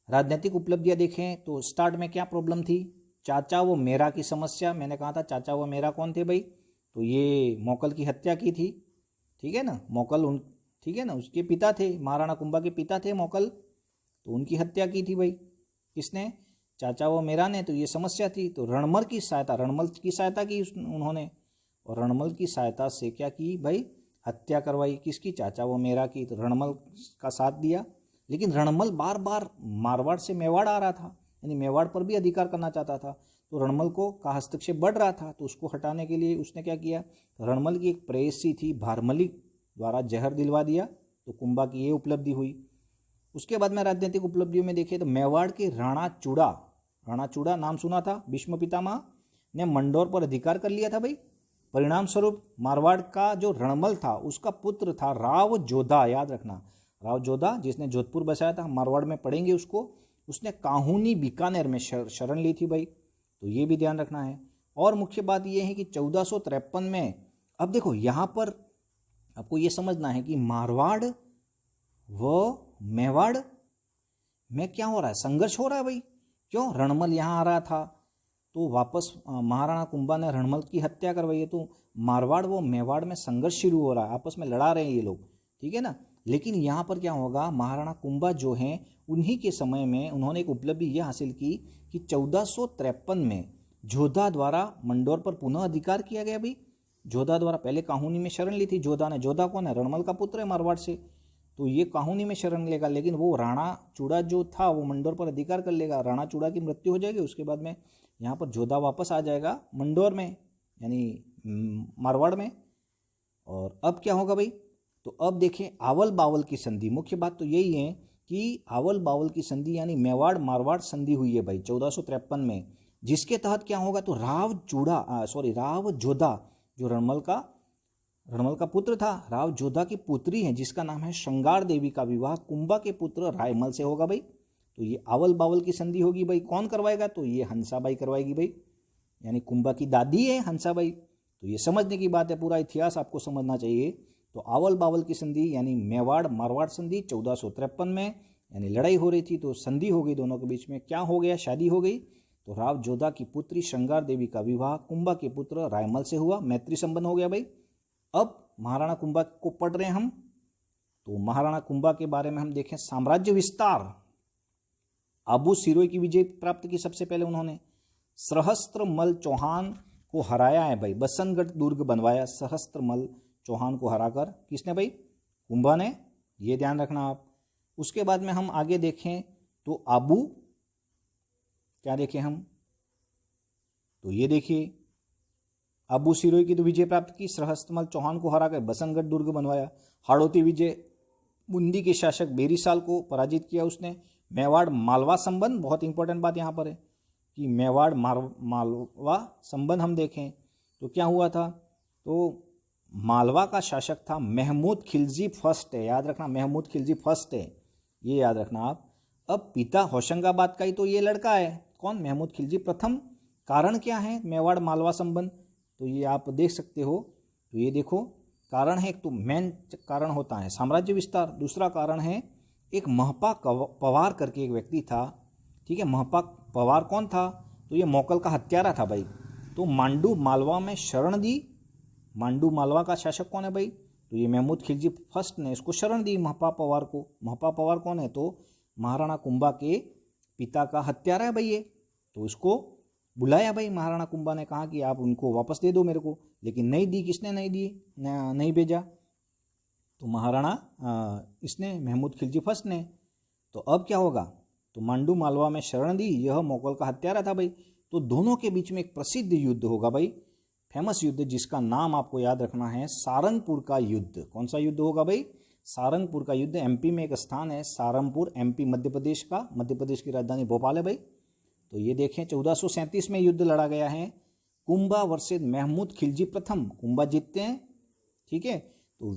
राजनीतिक उपलब्धियां देखें तो स्टार्ट में क्या प्रॉब्लम थी? चाचा वो मेरा की समस्या। मैंने कहा था चाचा वो मेरा कौन थे भाई? तो ये मोकल की हत्या की थी, ठीक है ना। मोकल उन, ठीक है ना, उसके पिता थे, महाराणा कुंभा के पिता थे मोकल, तो उनकी हत्या की थी भाई। किसने? चाचा वो मेरा ने। तो ये समस्या थी, तो रणमल की सहायता की उन्होंने, और रणमल की सहायता से क्या की भाई? हत्या करवाई। किसकी? चाचा वो मेरा की। तो रणमल का साथ दिया, लेकिन रणमल बार बार मारवाड़ से मेवाड़ आ रहा था, यानी मेवाड़ पर भी अधिकार करना चाहता था। तो रणमल का हस्तक्षेप बढ़ रहा था, तो उसको हटाने के लिए उसने क्या किया? रणमल की एक प्रेयसी थी भारमली द्वारा जहर दिलवा दिया। तो कुंभा की ये उपलब्धि हुई। उसके बाद में राजनीतिक उपलब्धियों में देखें तो मेवाड़ के राणा चूड़ा नाम सुना था, भीष्म पितामह ने मंडोर पर अधिकार कर लिया था भाई। परिणाम स्वरूप मारवाड़ का जो रणमल था उसका पुत्र था राव जोधा, याद रखना, राव जोधा, जिसने जोधपुर बसाया था, मारवाड़ में पढ़ेंगे उसको। उसने काहूनी बीकानेर में शरण ली थी भाई, तो ये भी ध्यान रखना है। और मुख्य बात ये है कि 1453 में, अब देखो यहाँ पर आपको ये समझना है कि मारवाड़ व मेवाड़ में क्या हो रहा है? संघर्ष हो रहा है भाई। क्यों? रणमल यहाँ आ रहा था, तो वापस महाराणा कुंभा ने रणमल की हत्या करवाई है, तो मारवाड़ व मेवाड़ में संघर्ष शुरू हो रहा है, आपस में लड़ा रहे हैं ये लोग, ठीक है ना। लेकिन यहाँ पर क्या होगा? महाराणा कुंभा जो हैं उन्हीं के समय में उन्होंने एक उपलब्धि ये हासिल की कि 1453 में जोधा द्वारा मंडोर पर पुनः अधिकार किया गया भाई। जोधा द्वारा, पहले काहूनी में शरण ली थी जोधा ने। जोधा कौन है? रणमल का पुत्र है मारवाड़ से, तो ये काहूनी में शरण लेगा, लेकिन वो राणा चूड़ा जो था वो मंडोर पर अधिकार कर लेगा। राणा चूड़ा की मृत्यु हो जाएगी, उसके बाद में यहाँ पर जोधा वापस आ जाएगा मंडोर में, यानी मारवाड़ में। और अब क्या होगा भाई? तो अब देखें आवल बावल की संधि। मुख्य बात तो यही है कि आवल बावल की संधि यानी मेवाड़ मारवाड़ संधि हुई है भाई 1453 में, जिसके तहत क्या होगा, तो राव जोधा जो रणमल का पुत्र था, राव जोधा की पुत्री है जिसका नाम है श्रृंगार देवी का विवाह कुंभा के पुत्र रायमल से होगा भाई। तो ये आवल बावल की संधि होगी भाई। कौन करवाएगा, तो ये हंसाबाई करवाएगी भाई, यानी कुंभा की दादी है हंसाबाई। तो ये समझने की बात है, पूरा इतिहास आपको समझना चाहिए। तो आवल बावल की संधि यानी मेवाड़ मारवाड़ संधि 1453 में, यानी लड़ाई हो रही थी तो संधि हो गई दोनों के बीच में। क्या हो गया, शादी हो गई। तो राव जोधा की पुत्री श्रृंगार देवी का विवाह कुंभा के पुत्र रायमल से हुआ, मैत्री संबंध हो गया भाई। अब महाराणा कुंभा को पढ़ रहे हैं हम। तो महाराणा कुंभा के बारे में हम देखें, साम्राज्य विस्तार। आबू सिरोही की विजय प्राप्त की सबसे पहले उन्होंने। सहस्त्रमल चौहान को हराया है भाई, बसंतगढ़ दुर्ग बनवाया सहस्त्रमल चौहान को हराकर। किसने भाई, कुंभा ने, ये ध्यान रखना आप। उसके बाद में हम आगे देखें तो आबू, क्या देखें हम, तो ये देखिए आबू सिरोही की तो विजय प्राप्त की, सहस्त्रमल चौहान को हराकर बसंतगढ़ दुर्ग बनवाया। हाड़ौती विजय, बूंदी के शासक बेरीसाल को पराजित किया उसने। मेवाड़ मालवा संबंध, बहुत इंपॉर्टेंट बात यहाँ पर है कि मेवाड़ मालवा संबंध हम देखें तो क्या हुआ था, तो मालवा का शासक था महमूद खिलजी फर्स्ट है, याद रखना महमूद खिलजी फर्स्ट है, ये याद रखना आप। अब पिता होशंगाबाद का ही तो ये लड़का है, कौन, महमूद खिलजी प्रथम। कारण क्या है मेवाड़ मालवा संबंध, तो ये आप देख सकते हो। तो ये देखो कारण है, एक तो मेन कारण होता है साम्राज्य विस्तार, दूसरा कारण है एक महपा पवार करके एक व्यक्ति था, ठीक है। महपा पवार कौन था, तो ये मोकल का हत्यारा था भाई। तो मांडू मालवा में शरण दी। मांडू मालवा का शासक कौन है भाई, तो ये महमूद खिलजी फर्स्ट ने इसको शरण दी महपा पवार को। महपा पवार कौन है, तो महाराणा कुंभा के पिता का हत्यारा है भाई ये। तो इसको बुलाया भाई महाराणा कुंभा ने, कहा कि आप उनको वापस दे दो मेरे को, लेकिन नहीं दी। किसने नहीं दी, नहीं भेजा, तो महाराणा इसने महमूद खिलजी फर्स्ट ने। तो अब क्या होगा, तो मांडू मालवा में शरण दी, यह मोगल का हत्यारा था भाई। तो दोनों के बीच में एक प्रसिद्ध युद्ध होगा भाई, फेमस युद्ध, जिसका नाम आपको याद रखना है सारंगपुर का युद्ध। कौन सा युद्ध होगा भाई, सारंगपुर का युद्ध। एमपी में एक स्थान है सारंगपुर, एमपी मध्य प्रदेश का, मध्य प्रदेश की राजधानी भोपाल है भाई। तो ये देखें 1437 में युद्ध लड़ा गया है, कुंभा वर्सेस महमूद खिलजी प्रथम। कुंभा जीतते हैं, ठीक है। तो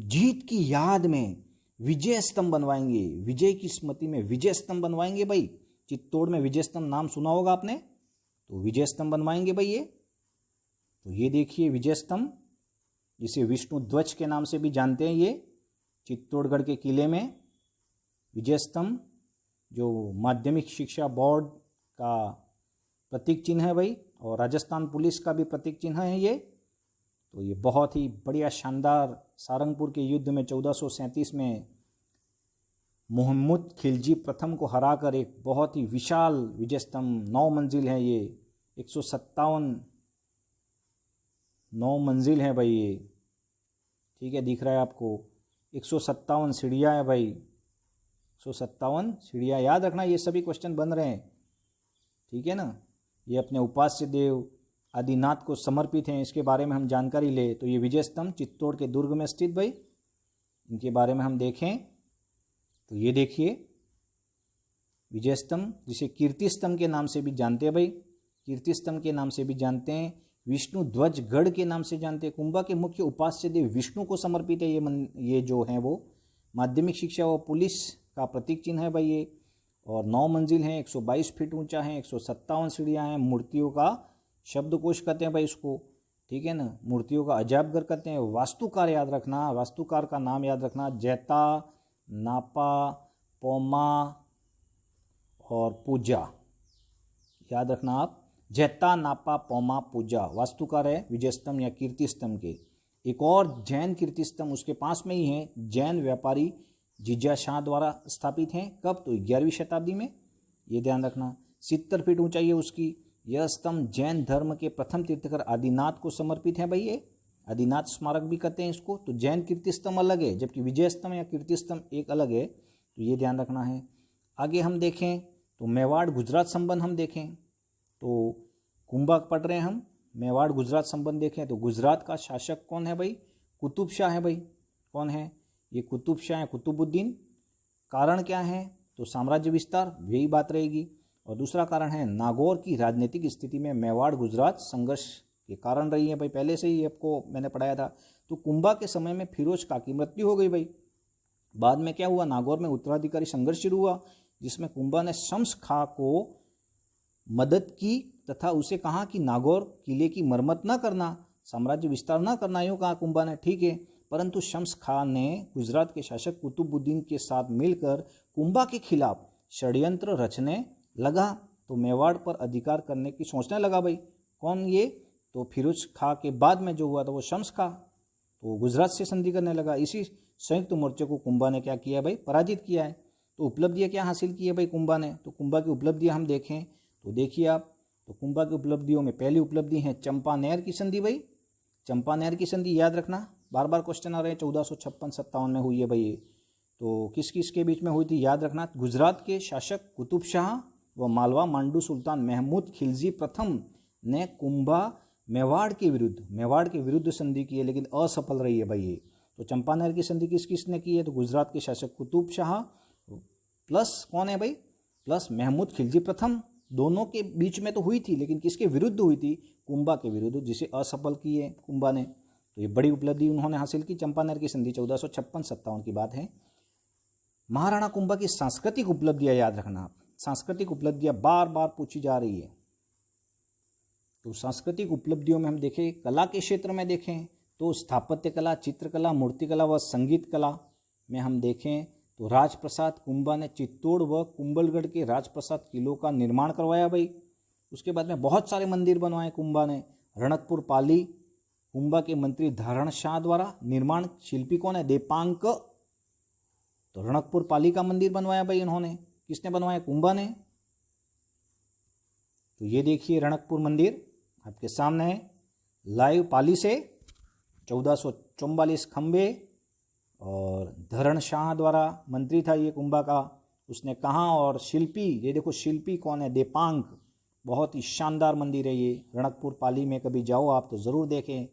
जीत की याद में विजय स्तंभ बनवाएंगे, विजय की स्मृति में विजय स्तंभ बनवाएंगे भाई। चित्तौड़ में विजय स्तंभ नाम सुना होगा आपने, तो विजय स्तंभ बनवाएंगे भाई ये। तो ये देखिए विजय स्तंभ, जिसे विष्णु ध्वज के नाम से भी जानते हैं, ये चित्तौड़गढ़ के किले में विजय स्तंभ, जो माध्यमिक शिक्षा बोर्ड का प्रतीक चिन्ह है भाई, और राजस्थान पुलिस का भी प्रतीक चिन्ह है ये। तो ये बहुत ही बढ़िया शानदार सारंगपुर के युद्ध में 1437 में महमूद खिलजी प्रथम को हराकर एक बहुत ही विशाल विजय स्तंभ, 9 मंजिल है ये, 157 9 मंजिल है भाई ये, ठीक है, दिख रहा है आपको। 157 सीढ़ियाँ है भाई, 157 सीढ़ियाँ, याद रखना ये सभी क्वेश्चन बन रहे हैं, ठीक है ना। ये अपने उपास्य देव आदिनाथ को समर्पित हैं, इसके बारे में हम जानकारी ले। तो ये विजय स्तंभ चित्तौड़ के दुर्ग में स्थित भाई, इनके बारे में हम देखें तो ये देखिए विजय स्तंभ, जिसे कीर्ति स्तंभ के नाम से भी जानते हैं भाई, कीर्ति स्तंभ के नाम से भी जानते हैं, विष्णु ध्वज गढ़ के नाम से जानते हैं। कुंभा के मुख्य उपास्य देव विष्णु को समर्पित है ये जो है वो। माध्यमिक शिक्षा व पुलिस का प्रतीक चिन्ह है भाई ये, और 9 मंजिल हैं, 122 फीट ऊंचा है, 157 सीढ़ियाँ हैं। मूर्तियों का शब्दकोश कहते हैं भाई इसको, ठीक है ना। मूर्तियों का अजायबघर कहते हैं। वास्तुकार याद रखना, वास्तुकार का नाम याद रखना, जैता, नापा, पोमा और पूजा, याद रखना आप, जैता, नापा, पोमा, पूजा वास्तुकार है विजय स्तंभ या कीर्ति स्तंभ के। एक और जैन कीर्ति स्तंभ उसके पास में ही है, जैन व्यापारी जीजा शाह द्वारा स्थापित हैं। कब, तो 11वीं शताब्दी में, ये ध्यान रखना। 70 फीट ऊंचाई है उसकी। यह स्तंभ जैन धर्म के प्रथम तीर्थकर आदिनाथ को समर्पित है भाई ये, आदिनाथ स्मारक भी कहते हैं इसको। तो जैन कीर्ति स्तंभ अलग है, जबकि विजय स्तंभ या कीर्ति स्तंभ एक अलग है, तो ये ध्यान रखना है। आगे हम देखें तो मेवाड़ गुजरात संबंध हम देखें तो कुंभा पढ़ रहे हैं हम, मेवाड़ गुजरात संबंध देखें तो गुजरात का शासक कौन है भाई, कुतुब शाह है भाई। कौन है ये, कुतुब शाह है, कुतुबुद्दीन। कारण क्या है, तो साम्राज्य विस्तार, यही बात रहेगी। और दूसरा कारण है नागौर की राजनीतिक स्थिति में मेवाड़ गुजरात संघर्ष के कारण रही है भाई, पहले से ही आपको मैंने पढ़ाया था। तो कुंभा के समय में फिरोज खां की मृत्यु हो गई भाई। बाद में क्या हुआ, नागौर में उत्तराधिकारी संघर्ष शुरू हुआ जिसमें कुंभा ने शम्स खां को मदद की तथा उसे कहा कि नागौर किले की मरम्मत न करना, साम्राज्य विस्तार न करना, यूँ कहा कुंभा ने, ठीक है। परंतु शम्स खां ने गुजरात के शासक कुतुबुद्दीन के साथ मिलकर कुंभा के खिलाफ षड्यंत्र रचने लगा, तो मेवाड़ पर अधिकार करने की सोचने लगा भाई। कौन ये, तो फिरोज खां के बाद में जो हुआ था वो शम्स खां, तो गुजरात से संधि करने लगा। इसी संयुक्त मोर्चे को कुंभा ने क्या किया भाई, पराजित किया है। तो उपलब्धियाँ क्या हासिल की है भाई कुंभा ने, तो कुंभा की उपलब्धियाँ हम देखें तो देखिए आप, तो कुंभा की उपलब्धियों में पहली उपलब्धि है चंपानेर की संधि भाई। चंपानेर की संधि याद रखना, बार बार क्वेश्चन आ रहे हैं, 1456-57 में हुई है भाई ये। तो किस किस के बीच में हुई थी याद रखना, गुजरात के शासक कुतुब शाह व मालवा मांडू सुल्तान महमूद खिलजी प्रथम ने कुंभा मेवाड़ के विरुद्ध संधि की है, लेकिन असफल रही है भाई ये। तो चंपानेर की संधि किस किसने की है, तो गुजरात के शासक कुतुब शाह प्लस कौन है भाई, प्लस महमूद खिलजी प्रथम, दोनों के बीच में तो हुई थी लेकिन किसके विरुद्ध हुई थी, कुंभा के विरुद्ध, जिसे असफल की है कुंभा ने। तो ये बड़ी उपलब्धि उन्होंने हासिल की, चंपानेर की संधि 1456-57 की बात है। महाराणा कुंभा की सांस्कृतिक उपलब्धियां याद रखना आप, सांस्कृतिक उपलब्धियां बार बार पूछी जा रही है। तो सांस्कृतिक उपलब्धियों में हम देखें, कला के क्षेत्र में देखें तो स्थापत्य कला, चित्रकला, मूर्तिकला व संगीत कला में हम देखें तो राजप्रसाद कुंभा ने चित्तौड़ व कुंभलगढ़ के राजप्रसाद किलों का निर्माण करवाया भाई। उसके बाद में बहुत सारे मंदिर बनवाए कुंभा ने। रणकपुर पाली कुंभा के मंत्री धारण शाह द्वारा, निर्माण शिल्पी कौन है, देपांक। तो रणकपुर पाली का मंदिर बनवाया भाई इन्होंने, किसने बनवाया, कुंभा ने। तो ये देखिए रणकपुर मंदिर आपके सामने है, लाइव पाली से 1444 खंबे, और धरण शाह द्वारा मंत्री था ये कुंभा का, उसने कहा। और शिल्पी, ये देखो शिल्पी कौन है, देपांक। बहुत ही शानदार मंदिर है ये, रणकपुर पाली में कभी जाओ आप तो ज़रूर देखें।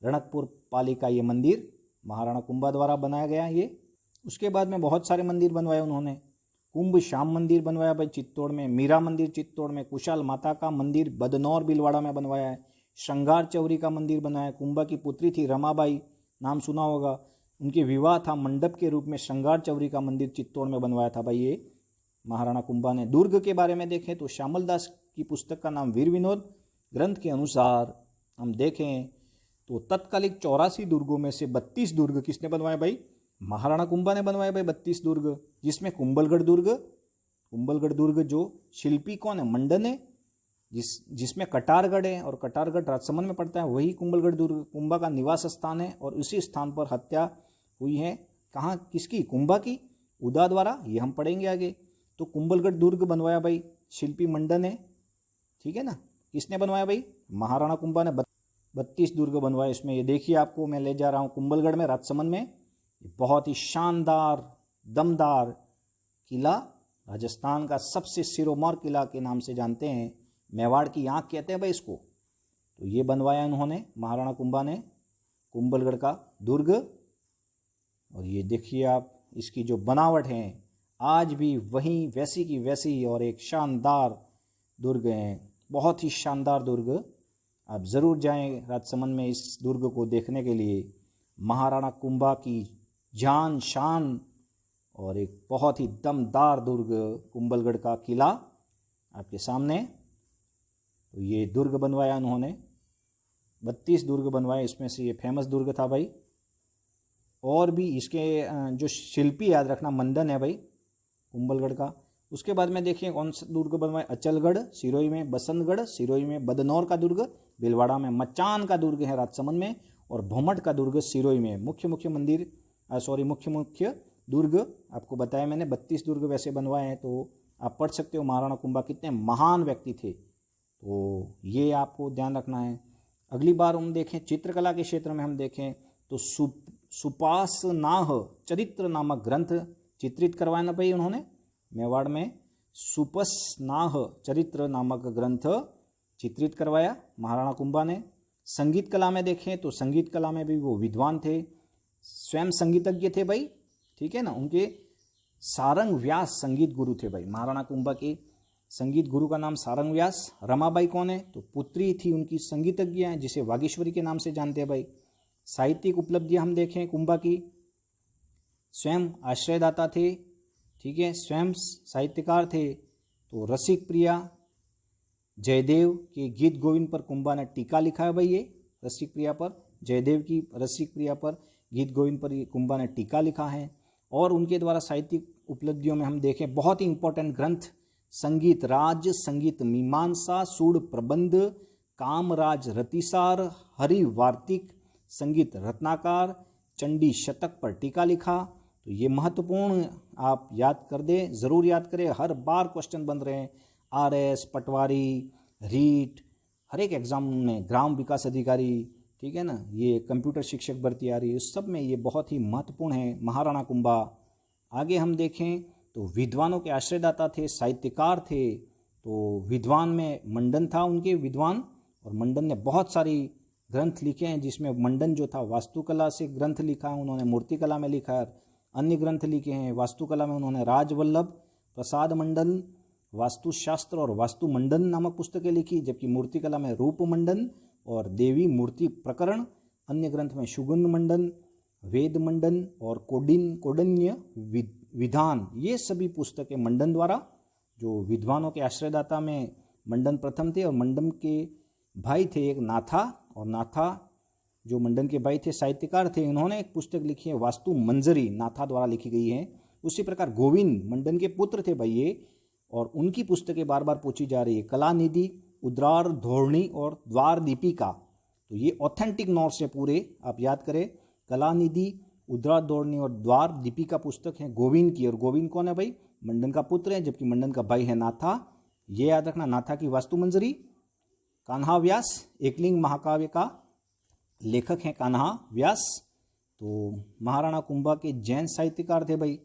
रणकपुर पाली का ये मंदिर महाराणा कुंभा द्वारा बनाया गया ये। उसके बाद में बहुत सारे मंदिर बनवाए उन्होंने। कुंभ श्याम मंदिर बनवाया भाई चित्तौड़ में, मीरा मंदिर चित्तौड़ में, कुशाल माता का मंदिर बदनौर बिलवाड़ा में बनवाया है, श्रृंगार चौरी का मंदिर बनाया। कुंभा की पुत्री थी रमाबाई, नाम सुना होगा, उनके विवाह था मंडप के रूप में श्रृंगार चौरी का मंदिर चित्तौड़ में बनवाया था भाई ये महाराणा कुंभा ने। दुर्ग के बारे में देखें तो श्यामल दास की पुस्तक का नाम वीर विनोद ग्रंथ के अनुसार हम देखें तो तत्कालिक 84 दुर्गों में से 32 दुर्ग किसने बनवाए भाई, महाराणा कुंभा ने बनवाए भाई 32 दुर्ग, जिसमें कुंभलगढ़ दुर्ग जो शिल्पी कौन है, मंडन है, जिसमें कटारगढ़ है, और कटारगढ़ राजसमंद में पड़ता है, वही कुंभलगढ़ दुर्ग कुंभा का निवास स्थान है। और उसी स्थान पर हत्या हुई है, कहाँ, किसकी, कुंभा की, उदा द्वारा, ये हम पढ़ेंगे आगे। तो कुंभलगढ़ दुर्ग बनवाया भाई शिल्पी मंडन है, ठीक है ना। किसने बनवाया भाई, महाराणा कुंभा ने 32 दुर्ग बनवाए। इसमें ये देखिए आपको मैं ले जा रहा हूँ कुंभलगढ़ में, राजसमंद में, बहुत ही शानदार दमदार किला, राजस्थान का सबसे सिरोमौर किला के नाम से जानते हैं, मेवाड़ की आँख कहते हैं भाई इसको। तो ये बनवाया इन्होंने महाराणा कुंभा ने कुंभलगढ़ का दुर्ग। और ये देखिए आप, इसकी जो बनावट है आज भी वहीं वैसी की वैसी, और एक शानदार दुर्ग है, बहुत ही शानदार दुर्ग। आप ज़रूर जाएं राजसमंद में इस दुर्ग को देखने के लिए। महाराणा कुंभा की जान शान और एक बहुत ही दमदार दुर्ग कुंभलगढ़ का किला आपके सामने। तो ये दुर्ग बनवाया उन्होंने, 32 दुर्ग बनवाए, इसमें से ये फेमस दुर्ग था भाई। और भी इसके जो शिल्पी याद रखना मंडन है भाई कुंभलगढ़ का। उसके बाद में देखिए कौन सा दुर्ग बनवाए, अचलगढ़ सिरोही में, बसंतगढ़ सिरोही में, बदनौर का दुर्ग भीलवाड़ा में, मचान का दुर्ग है राजसमंद में, और भोमट का दुर्ग सिरोही में। मुख्य दुर्ग आपको बताया मैंने, 32 दुर्ग वैसे बनवाए हैं, तो आप पढ़ सकते हो महाराणा कुंभा कितने महान व्यक्ति थे, तो ये आपको ध्यान रखना है। अगली बार हम देखें चित्रकला के क्षेत्र में, हम देखें तो सुपासनाह चरित्र नामक ग्रंथ चित्रित करवाया ना भाई उन्होंने मेवाड़ में। सुपसनाह चरित्र नामक ग्रंथ चित्रित करवाया महाराणा कुंभा ने। संगीत कला में देखें तो संगीत कला में भी वो विद्वान थे, स्वयं संगीतज्ञ थे भाई, ठीक है ना। उनके सारंग व्यास संगीत गुरु थे भाई महाराणा कुंभा के। संगीत गुरु का नाम सारंग व्यास। रमाबाई कौन है? तो पुत्री थी उनकी, संगीतज्ञ हैं जिसे वागीश्वरी के नाम से जानते हैं भाई। साहित्यिक उपलब्धियां हम देखें कुंभा की, स्वयं आश्रयदाता थे, ठीक है, स्वयं साहित्यकार थे। तो रसिक प्रिया जयदेव के गीत गोविंद पर कुंभा ने टीका लिखा है भाई। ये रसिक प्रिया पर, जयदेव की रसिक प्रिया पर गीत गोविंद पर कुंभा ने टीका लिखा है। और उनके द्वारा साहित्यिक उपलब्धियों में हम देखें बहुत ही इंपॉर्टेंट ग्रंथ संगीत राज, संगीत मीमांसा, सूड प्रबंध, कामराज रतिसार, हरि वार्तिक, संगीत रत्नाकार, चंडी शतक पर टीका लिखा। तो ये महत्वपूर्ण आप याद कर दें, ज़रूर याद करें, हर बार क्वेश्चन बन रहे हैं। आरएस, पटवारी, रीट, हर एक एग्जाम में, ग्राम विकास अधिकारी, ठीक है ना, ये कंप्यूटर शिक्षक भर्ती आ रही है, इस सब में ये बहुत ही महत्वपूर्ण है महाराणा कुंभा। आगे हम देखें तो विद्वानों के आश्रयदाता थे, साहित्यकार थे। तो विद्वान में मंडन था उनके, विद्वान, और मंडन ने बहुत सारी ग्रंथ लिखे हैं, जिसमें मंडन जो था वास्तुकला से ग्रंथ लिखा है उन्होंने, मूर्तिकला में लिखा है, अन्य ग्रंथ लिखे हैं। वास्तुकला में उन्होंने राजवल्लभ, प्रसाद मंडन, वास्तुशास्त्र और वास्तु मंडन नामक पुस्तकें लिखी, जबकि मूर्तिकला में रूप मंडन और देवी मूर्ति प्रकरण, अन्य ग्रंथ में सुगंध मंडन, वेद मंडन और कोडन्य विधान, ये सभी पुस्तकें मंडन द्वारा, जो विद्वानों के आश्रयदाता में मंडन प्रथम थे। और मंडन के भाई थे एक नाथा, और नाथा जो मंडन के भाई थे साहित्यकार थे, इन्होंने एक पुस्तक लिखी है वास्तु मंजरी, नाथा द्वारा लिखी गई है। उसी प्रकार गोविंद मंडन के पुत्र थे भाई ये, और उनकी पुस्तकें बार बार पूछी जा रही है, कलानिधि, उद्रार धोरणी और द्वार दीपिका। तो ये ऑथेंटिक नोट्स है पूरे, आप याद करें, कलानिधि, उद्रार धोरणी और द्वार दीपिका पुस्तक है गोविंद की। और गोविंद कौन है भाई? मंडन का पुत्र है, जबकि मंडन का भाई है नाथा। ये याद रखना, नाथा की वास्तु मंजरी। कान्हा व्यास, एकलिंग महाकाव्य का लेखक हैं कान्हा व्यास। तो महाराणा कुंभा के जैन साहित्यकार थे भाई।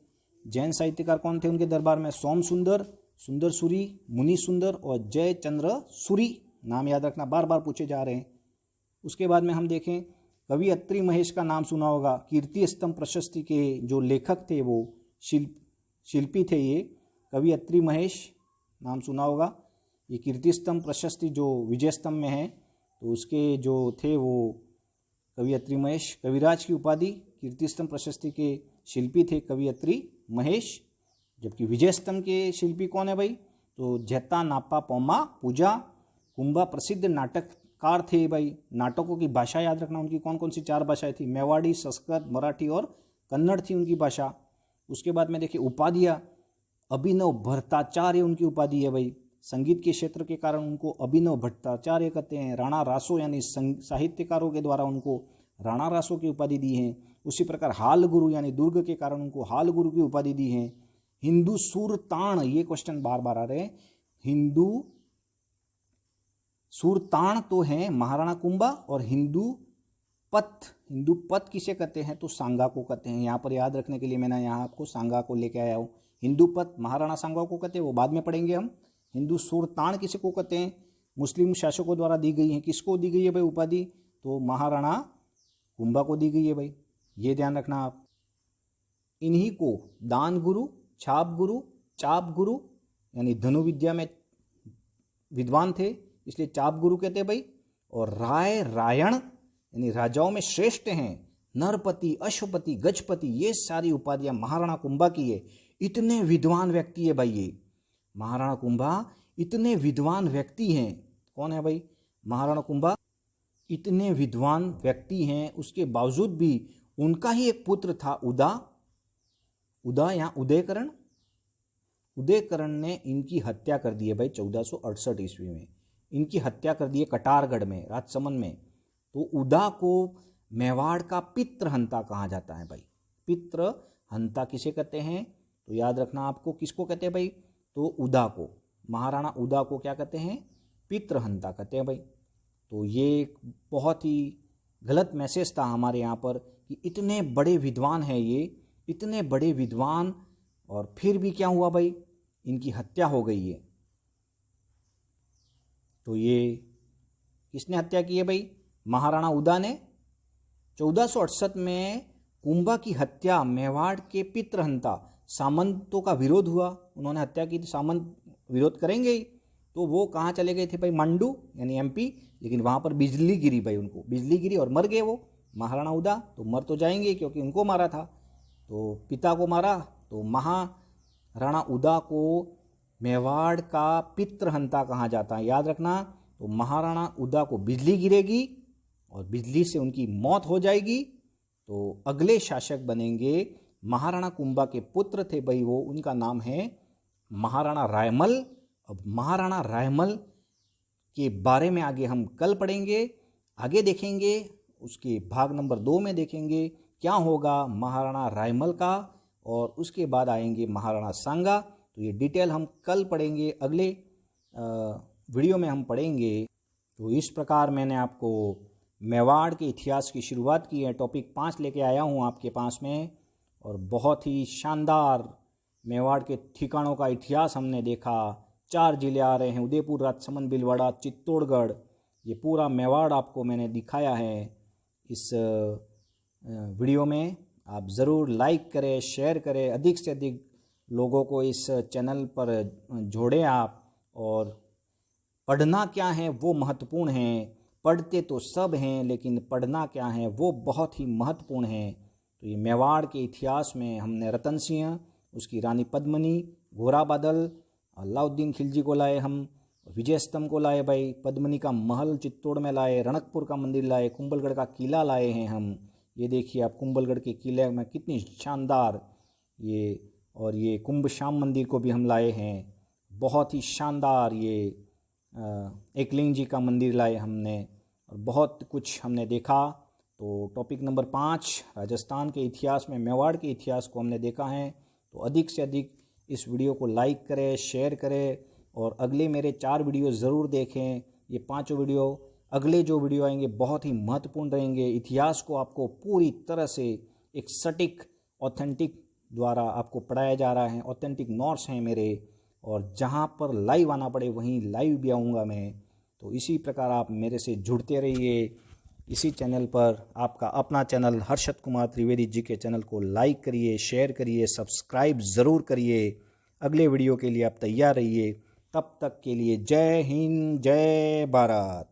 जैन साहित्यकार कौन थे उनके दरबार में? सोम सुंदर, सुंदर सूरी, मुनि सुंदर और जय चंद्र सूरी। नाम याद रखना, बार बार पूछे जा रहे हैं। उसके बाद में हम देखें, कवि अत्रि महेश का नाम सुना होगा। कीर्ति स्तंभ प्रशस्ति के जो लेखक थे वो शिल्पी थे। ये कवि अत्रि महेश नाम सुना होगा। ये कीर्ति स्तंभ प्रशस्ति जो विजय स्तंभ में है, तो उसके जो थे वो कवि अत्रि महेश। कविराज की उपाधि कीर्ति स्तंभ प्रशस्ति के शिल्पी थे कवि अत्रि महेश। जबकि विजय स्तंभ के शिल्पी कौन है भाई? तो जेता नापा पोमा पूजा। कुंभा प्रसिद्ध नाटककार थे भाई। नाटकों की भाषा याद रखना, उनकी कौन कौन सी 4 भाषाएं थी? मेवाड़ी, संस्कृत, मराठी और कन्नड़ थी उनकी भाषा। उसके बाद में देखिए उपाधियाँ, अभिनव भट्टाचार्य उनकी उपाधि है भाई। संगीत के क्षेत्र के कारण उनको अभिनव भट्टाचार्य कहते हैं। राणा रासो यानी साहित्यकारों के द्वारा उनको राणा रासो की उपाधि दी है। उसी प्रकार हाल गुरु यानी दुर्ग के कारण उनको हाल गुरु की उपाधि दी है। हिंदू सुरताण, ये क्वेश्चन बार बार आ रहे हैं। हिंदू सुरताण तो है महाराणा कुंभा, और हिंदू पथ किसे कहते हैं? तो सांगा को कहते हैं। यहाँ पर याद रखने के लिए मैंने यहाँ आपको सांगा को लेके आया हूँ। हिंदू पथ महाराणा सांगा को कहते हैं, वो बाद में पढ़ेंगे हम। हिंदू सुरताण किसे को कहते हैं? मुस्लिम शासकों द्वारा दी गई है। किसको दी गई है भाई उपाधि? तो महाराणा कुंभा को दी गई है भाई, ये ध्यान रखना आप। इन्हीं को दान गुरु, छाप गुरु, चाप गुरु यानी धनुविद्या में विद्वान थे, इसलिए चाप गुरु कहते हैं भाई। और रायण यानी राजाओं में श्रेष्ठ हैं। नरपति, अश्वपति, गजपति, ये सारी उपाधियां महाराणा कुंभा की है। इतने विद्वान व्यक्ति है भाई ये महाराणा कुंभा, इतने विद्वान व्यक्ति हैं। कौन है भाई? महाराणा कुंभा इतने विद्वान व्यक्ति हैं, उसके बावजूद भी उनका ही एक पुत्र था उदा या उदयकरण ने इनकी हत्या कर दी है भाई 1468 ईस्वी में। इनकी हत्या कर दी है कटारगढ़ में, राजसमंद में। तो उदा को मेवाड़ का पितृहंता कहा जाता है भाई। पितृहंता किसे कहते हैं? तो याद रखना आपको, किसको कहते हैं भाई? तो उदा को, महाराणा उदा को क्या कहते हैं? पितृहंता कहते हैं भाई। तो ये एक बहुत ही गलत मैसेज था हमारे यहाँ पर कि इतने बड़े विद्वान हैं ये, इतने बड़े विद्वान, और फिर भी क्या हुआ भाई? इनकी हत्या हो गई है। तो ये किसने हत्या की है भाई? महाराणा उदा ने। 1468 में कुंभा की हत्या मेवाड़ के पितृहंता सामंतों का विरोध हुआ, उन्होंने हत्या की थी, सामंत विरोध करेंगे ही। तो वो कहाँ चले गए थे भाई, मंडू यानी एमपी, लेकिन वहाँ पर बिजली गिरी भाई, उनको बिजली गिरी और मर गए वो महाराणा उदा। तो मर तो जाएंगे क्योंकि उनको मारा था, तो पिता को मारा। तो महाराणा उदा को मेवाड़ का पितृहंता कहा जाता है, याद रखना। तो महाराणा उदा को बिजली गिरेगी और बिजली से उनकी मौत हो जाएगी। तो अगले शासक बनेंगे महाराणा कुंभा के पुत्र थे भाई वो, उनका नाम है महाराणा रायमल। अब महाराणा रायमल के बारे में आगे हम कल पढ़ेंगे, आगे देखेंगे, उसके भाग नंबर 2 में देखेंगे क्या होगा महाराणा रायमल का, और उसके बाद आएंगे महाराणा सांगा। तो ये डिटेल हम कल पढ़ेंगे, अगले वीडियो में हम पढ़ेंगे। तो इस प्रकार मैंने आपको मेवाड़ के इतिहास की शुरुआत की है। टॉपिक 5 लेके आया हूँ आपके पास में, और बहुत ही शानदार मेवाड़ के ठिकानों का इतिहास हमने देखा। 4 जिले आ रहे हैं, उदयपुर, राजसमंद, भीलवाड़ा, चित्तौड़गढ़। ये पूरा मेवाड़ आपको मैंने दिखाया है इस वीडियो में। आप ज़रूर लाइक करें, शेयर करें, अधिक से अधिक लोगों को इस चैनल पर जोड़ें आप। और पढ़ना क्या है वो महत्वपूर्ण है। पढ़ते तो सब हैं, लेकिन पढ़ना क्या है वो बहुत ही महत्वपूर्ण है। तो ये मेवाड़ के इतिहास में हमने रतन सिंह, उसकी रानी पद्मनी, घोड़ा बादल, अलाउद्दीन खिलजी को लाए हम, विजय स्तंभ को लाए भाई, पद्मनी का महल चित्तौड़ में लाए, रणकपुर का मंदिर लाए, कुंभलगढ़ का किला लाए हैं हम। ये देखिए आप कुंभलगढ़ के किले में कितनी शानदार ये, और ये कुंभ श्याम मंदिर को भी हम लाए हैं, बहुत ही शानदार। ये एकलिंग जी का मंदिर लाए हमने, और बहुत कुछ हमने देखा। तो टॉपिक नंबर 5 राजस्थान के इतिहास में मेवाड़ के इतिहास को हमने देखा है। तो अधिक से अधिक इस वीडियो को लाइक करें, शेयर करें, और अगले मेरे 4 वीडियो ज़रूर देखें। ये 5 वीडियो, अगले जो वीडियो आएंगे बहुत ही महत्वपूर्ण रहेंगे। इतिहास को आपको पूरी तरह से एक सटीक ऑथेंटिक द्वारा आपको पढ़ाया जा रहा है। ऑथेंटिक नोट्स हैं मेरे, और जहाँ पर लाइव आना पड़े वहीं लाइव भी आऊँगा मैं। तो इसी प्रकार आप मेरे से जुड़ते रहिए इसी चैनल पर। आपका अपना चैनल हर्षद कुमार त्रिवेदी जी के चैनल को लाइक करिए, शेयर करिए, सब्सक्राइब ज़रूर करिए। अगले वीडियो के लिए आप तैयार रहिए। तब तक के लिए जय हिंद, जय भारत।